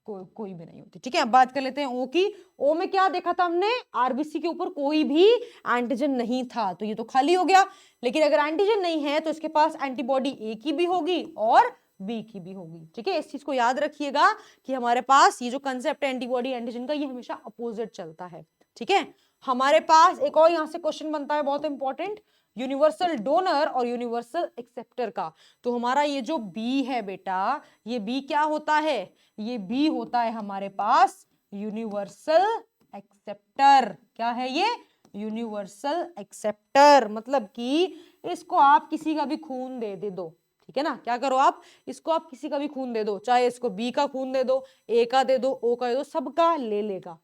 कोई भी नहीं होती। ठीक है अब बात कर लेते हैं ओ की। ओ में क्या देखा था हमने आरबीसी के ऊपर कोई भी एंटीजन नहीं था तो ये तो खाली हो गया। लेकिन अगर एंटीजन नहीं है तो इसके पास एंटीबॉडी ए की भी होगी और बी की भी होगी। ठीक है इस चीज को याद रखिएगा कि हमारे पास ये जो कंसेप्ट है एंटीबॉडी एंटीजन का ये हमेशा अपोजिट चलता है। ठीक है हमारे पास एक और यहां से क्वेश्चन बनता है बहुत इंपॉर्टेंट यूनिवर्सल डोनर और यूनिवर्सल एक्सेप्टर का। तो हमारा ये जो बी है बेटा ये बी क्या होता है ये बी होता है हमारे पास यूनिवर्सल एक्सेप्टर। क्या है ये यूनिवर्सल एक्सेप्टर मतलब कि इसको आप किसी का भी खून दे दो। ठीक है ना क्या करो आप इसको आप किसी का भी खून दे दो चाहे इसको बी का खून दे दो ए का दे दो ओ का दे दो सबका ले लेगा।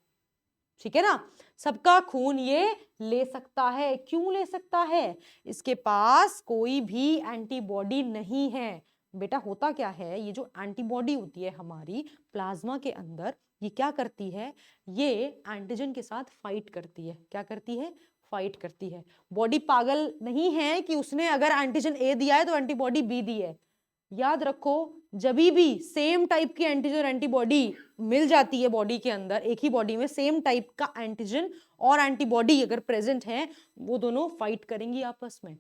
ठीक है ना सबका खून ये ले सकता है। क्यों ले सकता है इसके पास कोई भी एंटीबॉडी नहीं है। बेटा होता क्या है ये जो एंटीबॉडी होती है हमारी प्लाज्मा के अंदर ये क्या करती है ये एंटीजन के साथ फाइट करती है। क्या करती है फाइट करती है। बॉडी पागल नहीं है कि उसने अगर एंटीजन ए दिया है तो एंटीबॉडी बी दी है। याद रखो जब भी सेम टाइप की एंटीजन एंटीबॉडी मिल जाती है बॉडी के अंदर एक ही बॉडी में सेम टाइप का एंटीजन और एंटीबॉडी अगर प्रेजेंट है वो दोनों फाइट करेंगी आपस में।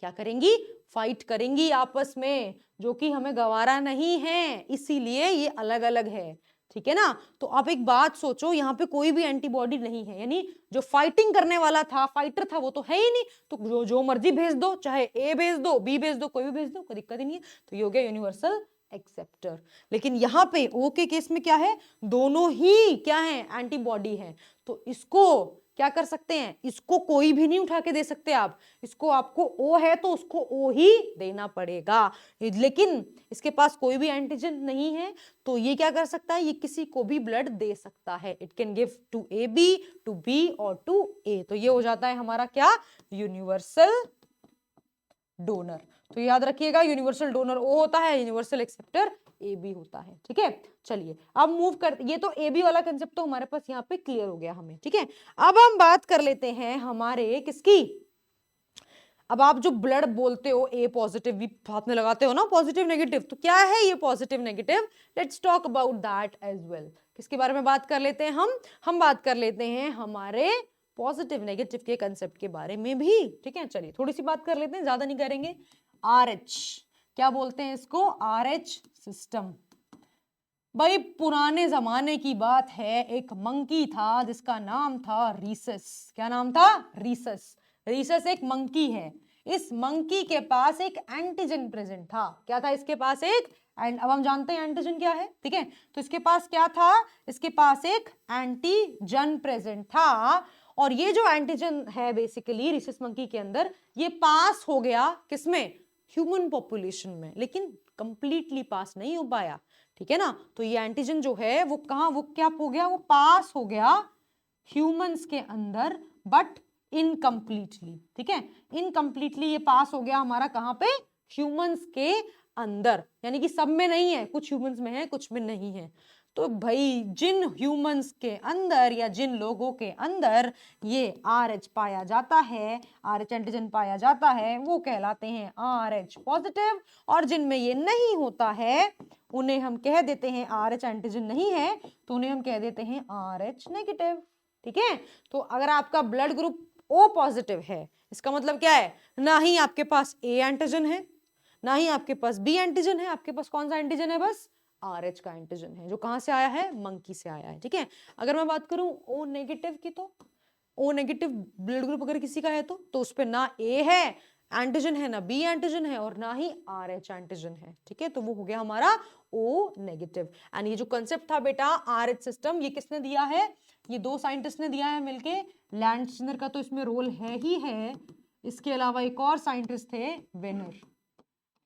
क्या करेंगी फाइट करेंगी आपस में जो कि हमें गवारा नहीं है इसीलिए ये अलग अलग है। ठीक है ना तो आप एक बात सोचो यहाँ पे कोई भी एंटीबॉडी नहीं है यानी जो फाइटिंग करने वाला था फाइटर था वो तो है ही नहीं तो जो मर्जी भेज दो चाहे ए भेज दो बी भेज दो कोई भी भेज दो कोई दिक्कत ही नहीं है। तो ये हो गया यूनिवर्सल एक्सेप्टर। लेकिन यहाँ पे ओ के केस में क्या है दोनों ही क्या है एंटीबॉडी है तो इसको क्या कर सकते हैं इसको कोई भी नहीं उठा के दे सकते आप इसको आपको ओ है तो उसको ओ ही देना पड़ेगा। लेकिन इसके पास कोई भी एंटीजन नहीं है तो ये क्या कर सकता है ये किसी को भी ब्लड दे सकता है। It can give to A B to B और टू ए। तो ये हो जाता है हमारा क्या यूनिवर्सल डोनर। तो याद रखिएगा यूनिवर्सल डोनर ओ होता है यूनिवर्सल एक्सेप्टर ए बी होता है। ठीक है चलिए अब मूव कर ये तो ए बी वाला कंसेप्ट तो हमारे पास यहाँ पे क्लियर हो गया हमें। ठीक है अब हम बात कर लेते हैं हमारे किसकी अब आप जो ब्लड बोलते हो ए पॉजिटिव भी हाथ में लगाते हो ना पॉजिटिव नेगेटिव तो क्या है ये positive negative let's talk about that as well. किसके बारे में बात कर लेते हैं हम बात कर लेते हैं हमारे पॉजिटिव नेगेटिव के कंसेप्ट के बारे में भी। ठीक है चलिए थोड़ी सी बात कर लेते हैं ज्यादा नहीं करेंगे। RH क्या बोलते हैं इसको RH सिस्टम। भाई पुराने जमाने की बात है एक मंकी था जिसका नाम था रीसस। क्या नाम था रीसस एक मंकी है। इस मंकी के पास एक एंटीजन प्रेजेंट था। क्या था इसके पास एक अब हम जानते हैं एंटीजन क्या है। ठीक है तो इसके पास क्या था इसके पास एक एंटीजन प्रेजेंट था और ये जो एंटीजन है बेसिकली रीसस मंकी के अंदर ये पास हो गया किसमें ह्यूमन पॉपुलेशन में लेकिन कंप्लीटली पास नहीं हो पाया। ठीक है ना तो ये एंटीजन जो है वो क्या हो गया वो पास हो गया ह्यूमंस के अंदर बट इनकम्प्लीटली। ठीक है इनकम्प्लीटली ये पास हो गया हमारा कहां पे ह्यूमंस के अंदर यानी कि सब में नहीं है कुछ ह्यूमंस में है कुछ में नहीं है। तो भाई जिन ह्यूमंस के अंदर या जिन लोगों के अंदर ये RH पाया जाता है RH एंटीजन पाया जाता है वो कहलाते हैं RH पॉजिटिव और जिनमें ये नहीं होता है उन्हें हम कह देते हैं RH एंटीजन नहीं है तो उन्हें हम कह देते हैं RH नेगेटिव। ठीक है तो अगर आपका ब्लड ग्रुप O पॉजिटिव है इसका मतलब क्या है ना ही आपके पास A एंटीजन है ना ही आपके पास B एंटीजन है आपके पास कौन सा एंटीजन है बस RH का एंटीजन है जो कहां से आया है मंकी से आया है। ठीक है अगर मैं बात करूं O नेगेटिव की तो O नेगेटिव ब्लड ग्रुप अगर किसी का है तो उस पे ना A है एंटीजन है, ना बी एंटीजन है और ना ही आर एच एंटीजन है, ठीक है। तो वो हो गया हमारा ओ नेगेटिव। एंड ये जो कंसेप्ट था बेटा आर एच सिस्टम, ये किसने दिया है? ये दो साइंटिस्ट ने दिया है मिलके। लैंडस्टीनर का तो इसमें रोल है ही है, इसके अलावा एक और साइंटिस्ट थे वेनर,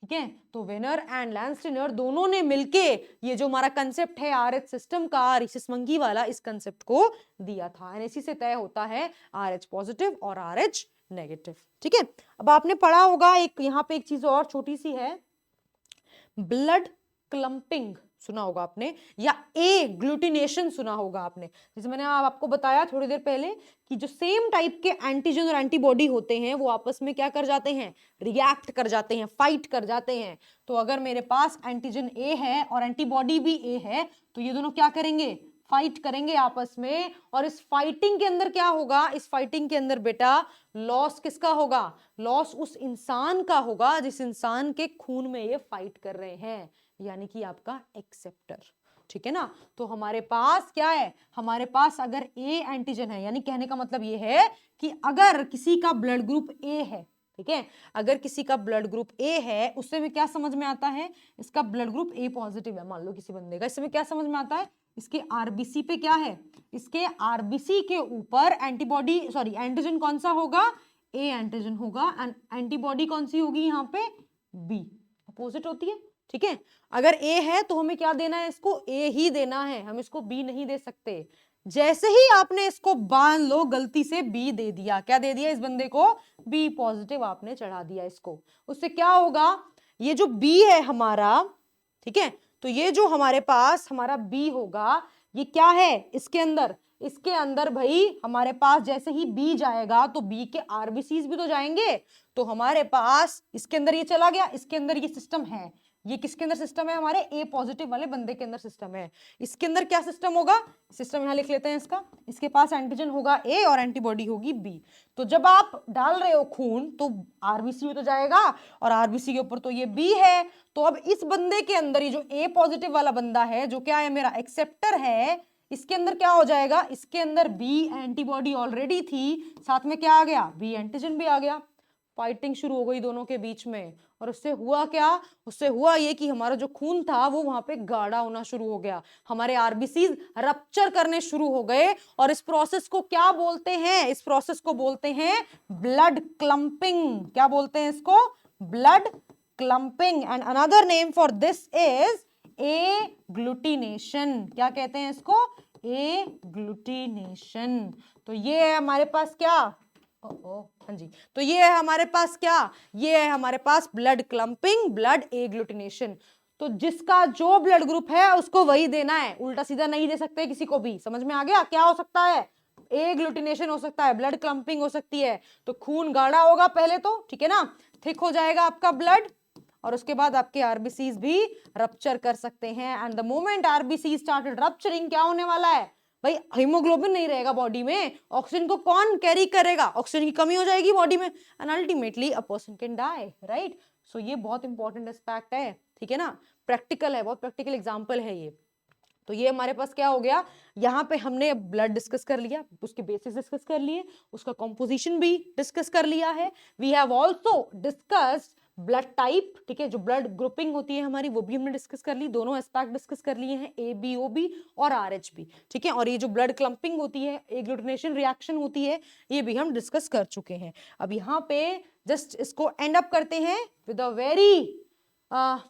ठीक है। तो वेनर एंड लैंडस्टीनर दोनों ने मिलके ये जो हमारा कंसेप्ट है आर एच सिस्टम का, रिसिस मंकी वाला, इस कंसेप्ट को दिया था। एंड इसी से तय होता है आर एच पॉजिटिव और आर एच नेगेटिव, ठीक है। अब आपने पढ़ा होगा एक यहाँ पे एक चीज और छोटी सी है, ब्लड क्लम्पिंग सुना होगा आपने, या ए ग्लूटिनेशन सुना होगा आपने। जैसे मैंने आपको बताया थोड़ी देर पहले कि जो सेम टाइप के एंटीजन और एंटीबॉडी होते हैं वो आपस में क्या कर जाते हैं? रिएक्ट कर जाते हैं, फाइट कर जाते हैं। तो अगर मेरे पास एंटीजन ए है और एंटीबॉडी भी ए है तो ये दोनों क्या करेंगे? फाइट करेंगे आपस में। और इस फाइटिंग के अंदर क्या होगा? इस फाइटिंग के अंदर बेटा लॉस किसका होगा? लॉस उस इंसान का होगा जिस इंसान के खून में ये फाइट कर रहे हैं, यानी कि आपका एक्सेप्टर, ठीक है ना। तो हमारे पास क्या है? हमारे पास अगर ए एंटीजन है, यानी कहने का मतलब ये है कि अगर किसी का ब्लड ग्रुप ए है, ठीक है, अगर किसी का ब्लड ग्रुप ए है, उससे में क्या समझ में आता है? इसका ब्लड ग्रुप ए पॉजिटिव है, मान लो किसी बंदे का, इससे में क्या समझ में आता है? इसके आरबीसी पे क्या है? इसके आरबीसी के ऊपर एंटीबॉडी, सॉरी एंटीजन कौन सा होगा? ए एंटीजन होगा। एंड एंटीबॉडी कौन सी होगी यहाँ पे? बी, अपोजिट होती है, ठीक है। अगर ए है तो हमें क्या देना है? इसको ए ही देना है, हम इसको बी नहीं दे सकते। जैसे ही आपने इसको बांध लो, गलती से बी दे दिया, क्या दे दिया? इस बंदे को बी पॉजिटिव आपने चढ़ा दिया इसको, उससे क्या होगा? ये जो बी है हमारा, ठीक है, तो ये जो हमारे पास हमारा बी होगा, ये क्या है इसके अंदर भाई हमारे पास जैसे ही बी जाएगा तो बी के आरबीसीज भी तो जाएंगे। तो हमारे पास इसके अंदर ये चला गया, इसके अंदर ये सिस्टम है। ये किसके अंदर सिस्टम है? हमारे ए पॉजिटिव वाले बंदे के अंदर सिस्टम है। इसके अंदर क्या सिस्टम होगा? सिस्टम यहां लिख लेते हैं इसका। इसके पास एंटीजन होगा ए और एंटीबॉडी होगी बी। तो जब आप डाल रहे हो खून तो आरबीसी तो जाएगा और आरबीसी के ऊपर तो ये बी है। तो अब इस बंदे के अंदर ये जो ए पॉजिटिव वाला बंदा है, जो क्या है? मेरा एक्सेप्टर है, इसके अंदर क्या हो जाएगा? इसके अंदर बी एंटीबॉडी ऑलरेडी थी, साथ में क्या आ गया? बी एंटीजन भी आ गया। फाइटिंग शुरू हो गई दोनों के बीच में, और उससे हुआ क्या? उससे हुआ ये कि हमारा जो खून था वो वहां पे गाढ़ा होना शुरू हो गया, हमारे आरबीसीज रप्चर करने शुरू हो गए। और इस प्रोसेस को क्या बोलते हैं? इस प्रोसेस को बोलते हैं ब्लड क्लम्पिंग। क्या बोलते हैं इसको? Blood clumping. And another name for this is agglutination. क्या कहते हैं इसको? एग्लूटिनेशन। तो ये है हमारे पास क्या? हाँ जी, तो ये है हमारे पास क्या? ये है हमारे पास ब्लड क्लम्पिंग, ब्लड एग्लूटिनेशन। तो जिसका जो ब्लड ग्रुप है उसको वही देना है, उल्टा सीधा नहीं दे सकते किसी को भी। समझ में आ गया? क्या हो सकता है? एग्लूटिनेशन हो सकता है, ब्लड क्लम्पिंग हो सकती है। तो खून गाढ़ा होगा पहले तो, ठीक है ना, थिक हो जाएगा आपका ब्लड, और उसके बाद आपके आरबीसीज भी रप्चर कर सकते हैं। And the moment RBC started rupturing, क्या होने वाला है भाई? हीमोग्लोबिन नहीं रहेगा बॉडी में, ऑक्सीजन को कौन कैरी करेगा? ऑक्सीजन की कमी हो जाएगी बॉडी में, and ultimately a person can die, right. So ये बहुत इंपॉर्टेंट एस्पेक्ट है, ठीक है ना, प्रैक्टिकल है, बहुत प्रैक्टिकल एग्जांपल है ये। तो ये हमारे पास क्या हो गया? यहाँ पे हमने ब्लड डिस्कस कर लिया, उसके बेसिस डिस्कस कर लिए, उसका कॉम्पोजिशन भी डिस्कस कर लिया है। We have also discussed blood type, ठीक है, जो ब्लड ग्रुपिंग होती है हमारी वो भी हमने डिस्कस कर ली, दोनों एस्पेक्ट डिस्कस कर लिए हैं, ए बी ओ बी और आर एच बी, ठीक है। और ये जो ब्लड क्लम्पिंग होती है, एग्लूटिनेशन रिएक्शन होती है, ये भी हम डिस्कस कर चुके हैं। अब यहाँ पे जस्ट इसको एंड अप करते हैं विद अ वेरी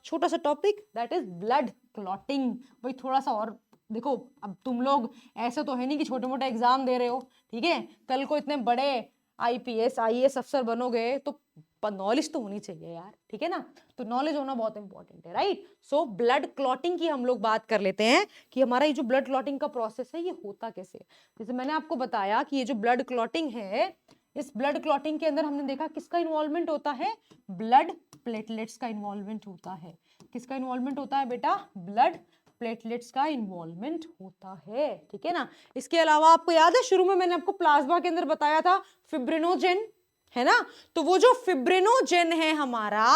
छोटा सा topic, that is blood clotting. भाई थोड़ा सा और देखो, अब तुम लोग ऐसे तो है नहीं कि छोटे मोटे एग्जाम दे रहे हो, ठीक है, कल को इतने बड़े आईपीएस आईएएस अफसर बनोगे तो नॉलेज तो होनी चाहिए यार, ठीक है ना। तो नॉलेज होना बहुत इंपॉर्टेंट है, राइट। सो ब्लड क्लॉटिंग की हम लोग बात कर लेते हैं कि हमारा ये जो ब्लड क्लॉटिंग का प्रोसेस है ये होता कैसे है। जैसे मैंने आपको बताया कि ये जो ब्लड क्लॉटिंग है, इस ब्लड क्लॉटिंग के अंदर हमने देखा किसका इन्वॉल्वमेंट होता है? ब्लड प्लेटलेट्स का इन्वॉल्वमेंट होता है। किसका इन्वॉल्वमेंट होता है बेटा? ब्लड प्लेटलेट्स का इन्वॉल्वमेंट होता है, ठीक है ना। इसके अलावा आपको याद है शुरू में मैंने आपको प्लाज्मा के अंदर बताया था फिब्रिनोजेन, है ना। तो वो जो फिब्रिनोजेन है हमारा,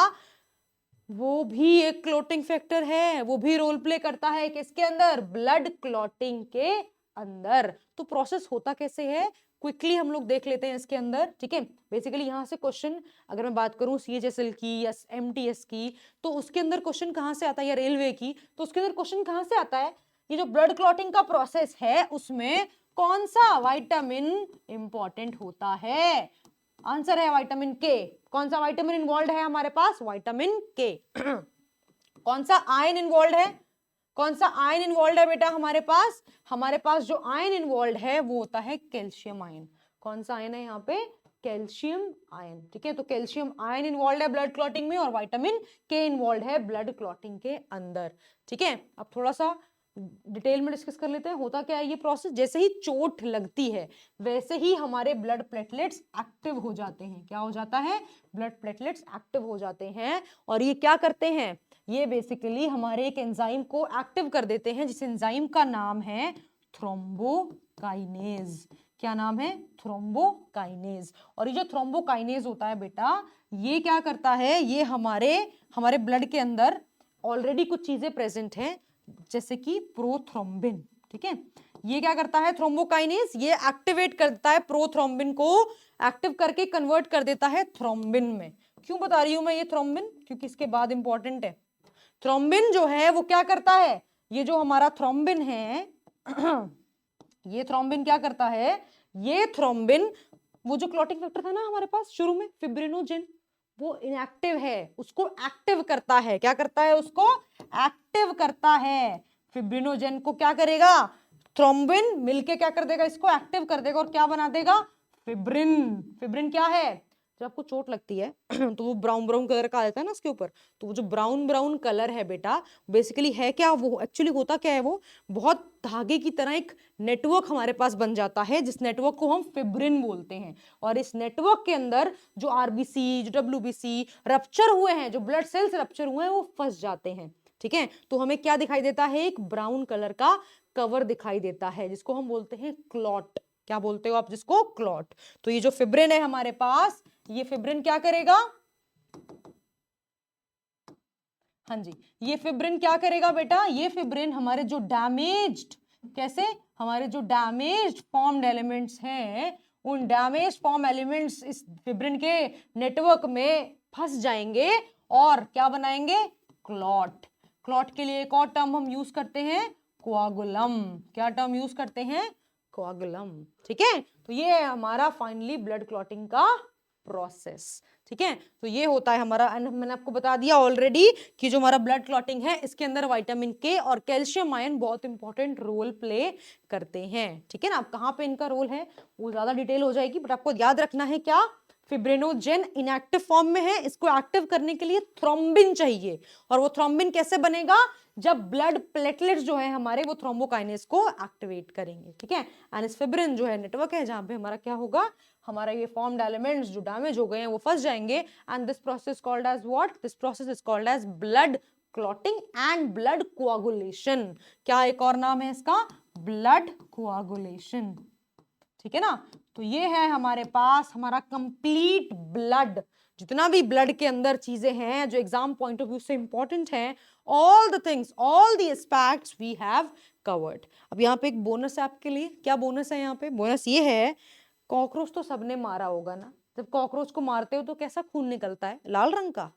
वो भी एक क्लॉटिंग फैक्टर है, वो भी रोल प्ले करता है किसके अंदर? ब्लड क्लॉटिंग के अंदर। तो प्रोसेस होता कैसे है? क्विकली हम लोग देख लेते हैं इसके अंदर, ठीक है। बेसिकली यहाँ से क्वेश्चन, अगर मैं बात करूँ CHSL की या MTS की, तो उसके अंदर क्वेश्चन कहाँ से आता है, या रेलवे की, तो उसके अंदर क्वेश्चन कहाँ से आता है, ये जो ब्लड क्लॉटिंग का प्रोसेस है उसमें कौन सा विटामिन इंपॉर्टेंट होता है। आंसर है विटामिन के। कौन सा विटामिन इन्वॉल्व है हमारे पास, विटामिन के। कौन सा आयन इन्वॉल्व है, कौन सा आयन इन्वॉल्व है बेटा हमारे पास जो आयन इन्वॉल्व है वो होता है कैल्शियम आयन। कौन सा आयन है यहाँ पे, कैल्शियम आयन, ठीक है। तो कैल्शियम आयन इन्वॉल्व है ब्लड क्लॉटिंग में, और विटामिन के इन्वॉल्व है ब्लड क्लॉटिंग के अंदर, ठीक है। अब थोड़ा सा डिटेल में डिस्कस कर लेते हैं, होता क्या है ये प्रोसेस। जैसे ही चोट लगती है वैसे ही हमारे ब्लड प्लेटलेट्स एक्टिव हो जाते हैं। क्या हो जाता है, ब्लड प्लेटलेट्स एक्टिव हो जाते हैं, और ये क्या करते हैं, ये बेसिकली हमारे एक एंजाइम को एक्टिव कर देते हैं, जिस एंजाइम का नाम है थ्रोम्बोकाइनेज। क्या नाम है, थ्रोम्बोकाइनेज। और ये जो थ्रोम्बोकाइनेज होता है बेटा, ये क्या करता है, ये हमारे ब्लड के अंदर ऑलरेडी कुछ चीजें प्रेजेंट हैं, जैसे कि प्रोथ्रोम्बिन, ठीक है। ये क्या करता है थ्रोम्बोकाइनेज, ये एक्टिवेट करता है प्रोथ्रोम्बिन को, एक्टिव करके कन्वर्ट कर देता है थ्रोम्बिन में। क्यों बता रही हूं मैं ये थ्रोम्बिन, क्योंकि इसके बाद इंपॉर्टेंट है। थ्रोम्बिन जो है वो क्या करता है, ये जो हमारा थ्रोम्बिन है ये थ्रोम्बिन क्या करता है, ये थ्रोम्बिन, वो जो क्लॉटिंग फैक्टर था ना हमारे पास शुरू में फिब्रिनोजेन, वो इनएक्टिव है, उसको एक्टिव करता है। क्या करता है, उसको एक्टिव करता है। फिब्रिनोजेन को क्या करेगा, थ्रोम्बिन मिलके क्या कर देगा, इसको एक्टिव कर देगा, और क्या बना देगा, फिब्रिन। फिब्रिन क्या है, जब आपको चोट लगती है तो वो ब्राउन ब्राउन कलर का आ जाता है ना उसके ऊपर, तो वो जो ब्राउन ब्राउन कलर है बेटा, बेसिकली है क्या, वो एक्चुअली होता क्या है, वो बहुत धागे की तरह एक नेटवर्क हमारे पास बन जाता है, जिस नेटवर्क को हम फिब्रिन बोलते हैं। और इस नेटवर्क के अंदर जो आरबीसी, जो डब्ल्यूबीसी रप्चर हुए हैं, जो ब्लड सेल्स रप्चर हुए हैं, वो फंस जाते हैं, ठीक है। तो हमें क्या दिखाई देता है, एक ब्राउन कलर का कवर दिखाई देता है, जिसको हम बोलते हैं क्लॉट। क्या बोलते हो आप जिसको, क्लॉट। तो ये जो फिब्रिन है हमारे पास, ये फिब्रिन क्या करेगा, हाँ जी, ये फिब्रिन क्या करेगा बेटा, ये फिब्रिन हमारे जो डैमेज्ड, कैसे, हमारे जो डैमेज्ड फॉर्म्ड एलिमेंट्स हैं, उन डैमेज फॉर्म एलिमेंट्स इस फिब्रिन के नेटवर्क में फंस जाएंगे, और क्या बनाएंगे, क्लॉट। क्लॉट के लिए एक और टर्म हम यूज करते हैं, कोआगुलम। क्या टर्म यूज करते हैं, कोआगुलम, ठीक है। तो ये है हमारा फाइनली ब्लड क्लॉटिंग का प्रोसेस, ठीक है। तो ये होता है हमारा, मैंने आपको बता दिया ऑलरेडी कि जो हमारा ब्लड क्लॉटिंग है इसके अंदर विटामिन के और कैल्शियम आयन बहुत इंपॉर्टेंट रोल प्ले करते हैं, ठीक है ना। अब कहाँ पे इनका रोल है वो ज्यादा डिटेल हो जाएगी, बट आपको याद रखना है क्या, फिब्रिनोजेन इनएक्टिव फॉर्म में है, इसको एक्टिव करने के लिए थ्रोम्बिन चाहिए, और वो थ्रोम्बिन कैसे बनेगा, जब ब्लड प्लेटलेट्स जो है हमारे वो थ्रोम्बोकाइनेज को एक्टिवेट करेंगे, ठीक है। एंड इस फिब्रिन जो है नेटवर्क है, जहां पे हमारा क्या होगा, हमारा ये फॉर्म्ड एलिमेंट्स जो डैमेज हो गए हैं वो फंस जाएंगे, and this process called as what, this process is called as blood clotting and blood coagulation. क्या एक और नाम है इसका, ब्लड कोआगुलेशन, ठीक है ना। तो ये है हमारे पास हमारा कंप्लीट ब्लड, जितना भी ब्लड के अंदर चीजें हैं जो एग्जाम पॉइंट ऑफ व्यू से इंपॉर्टेंट हैं, all the things, all the aspects we have covered. अब यहाँ पे एक बोनस है आपके लिए। क्या बोनस है यहाँ पे, बोनस ये है, कॉकरोच तो सबने मारा होगा ना, जब कॉकरोच को मारते हो तो कैसा खून निकलता है, लाल रंग का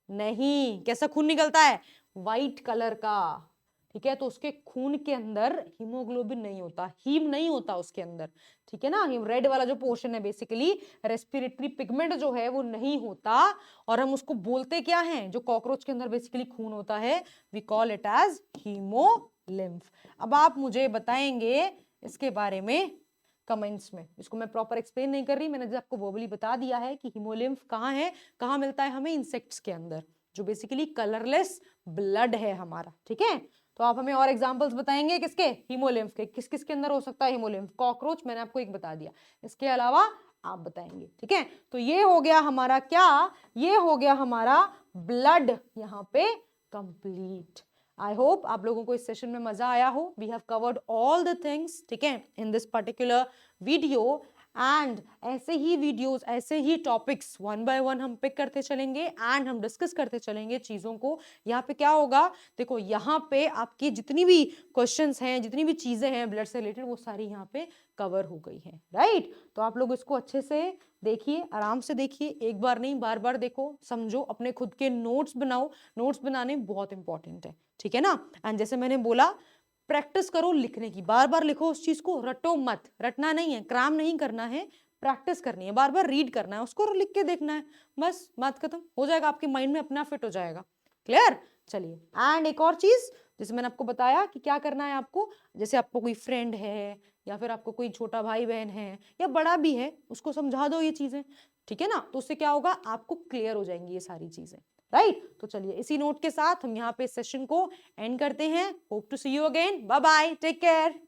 नहीं, कैसा खून निकलता है, वाइट कलर का, ठीक है। तो उसके खून के अंदर हीमोग्लोबिन नहीं होता, हीम नहीं होता उसके अंदर, ठीक है ना। रेड वाला जो पोर्शन है बेसिकली रेस्पिरेटरी पिगमेंट जो है वो नहीं होता, और हम उसको बोलते क्या हैं, जो कॉकरोच के अंदर बेसिकली खून होता है, we call it as haemolymph. अब आप मुझे बताएंगे इसके बारे में कमेंट्स में, इसको मैं प्रॉपर एक्सप्लेन नहीं कर रही, मैंने आपको वर्बली बता दिया है कि हीमोलिम्फ कहाँ है, कहाँ मिलता है हमें, इंसेक्ट्स के अंदर, जो बेसिकली कलरलेस ब्लड है हमारा, ठीक है। तो आप हमें और एग्जांपल्स बताएंगे किसके, हीमोलिम्फ के, किस किस के अंदर हो सकता है हीमोलिम्फ, कॉकरोच मैंने आपको एक बता दिया, इसके अलावा आप बताएंगे, ठीक है। तो ये हो गया हमारा क्या, ये हो गया हमारा ब्लड यहाँ पे कंप्लीट। आई होप आप लोगों को इस सेशन में मजा आया हो। We have covered all the things, ठीक है, in this particular video, and ऐसे ही वीडियोस, ऐसे ही टॉपिक्स वन बाय वन हम पिक करते चलेंगे एंड हम डिस्कस करते चलेंगे चीज़ों को। यहाँ पे क्या होगा, देखो यहाँ पे आपकी जितनी भी क्वेश्चंस हैं, जितनी भी चीज़ें हैं ब्लड से रिलेटेड, वो सारी यहाँ पे कवर हो गई हैं, राइट। तो आप लोग इसको अच्छे से देखिए, आराम से देखिए, एक बार नहीं बार बार देखो, समझो, अपने खुद के नोट्स बनाओ। नोट्स बनाने बहुत इंपॉर्टेंट है, ठीक है ना। एंड जैसे मैंने बोला, प्रैक्टिस करो लिखने की, बार बार लिखो उस चीज को, रटो मत, रटना नहीं है, क्राम नहीं करना है, प्रैक्टिस करनी है, बार बार रीड करना है, उसको लिख के देखना है, बस बात खत्म हो जाएगा, आपके माइंड में अपना फिट हो जाएगा। क्लियर। चलिए, एंड एक और चीज, जैसे मैंने आपको बताया कि क्या करना है आपको, जैसे आपको कोई फ्रेंड है या फिर आपको कोई छोटा भाई बहन है या बड़ा भी है, उसको समझा दो ये चीजें, ठीक है ना। तो उससे क्या होगा, आपको क्लियर हो जाएंगी ये सारी चीजें, राइट। तो चलिए, इसी नोट के साथ हम यहाँ पे सेशन को एंड करते हैं। Hope to see you again, bye bye, take care.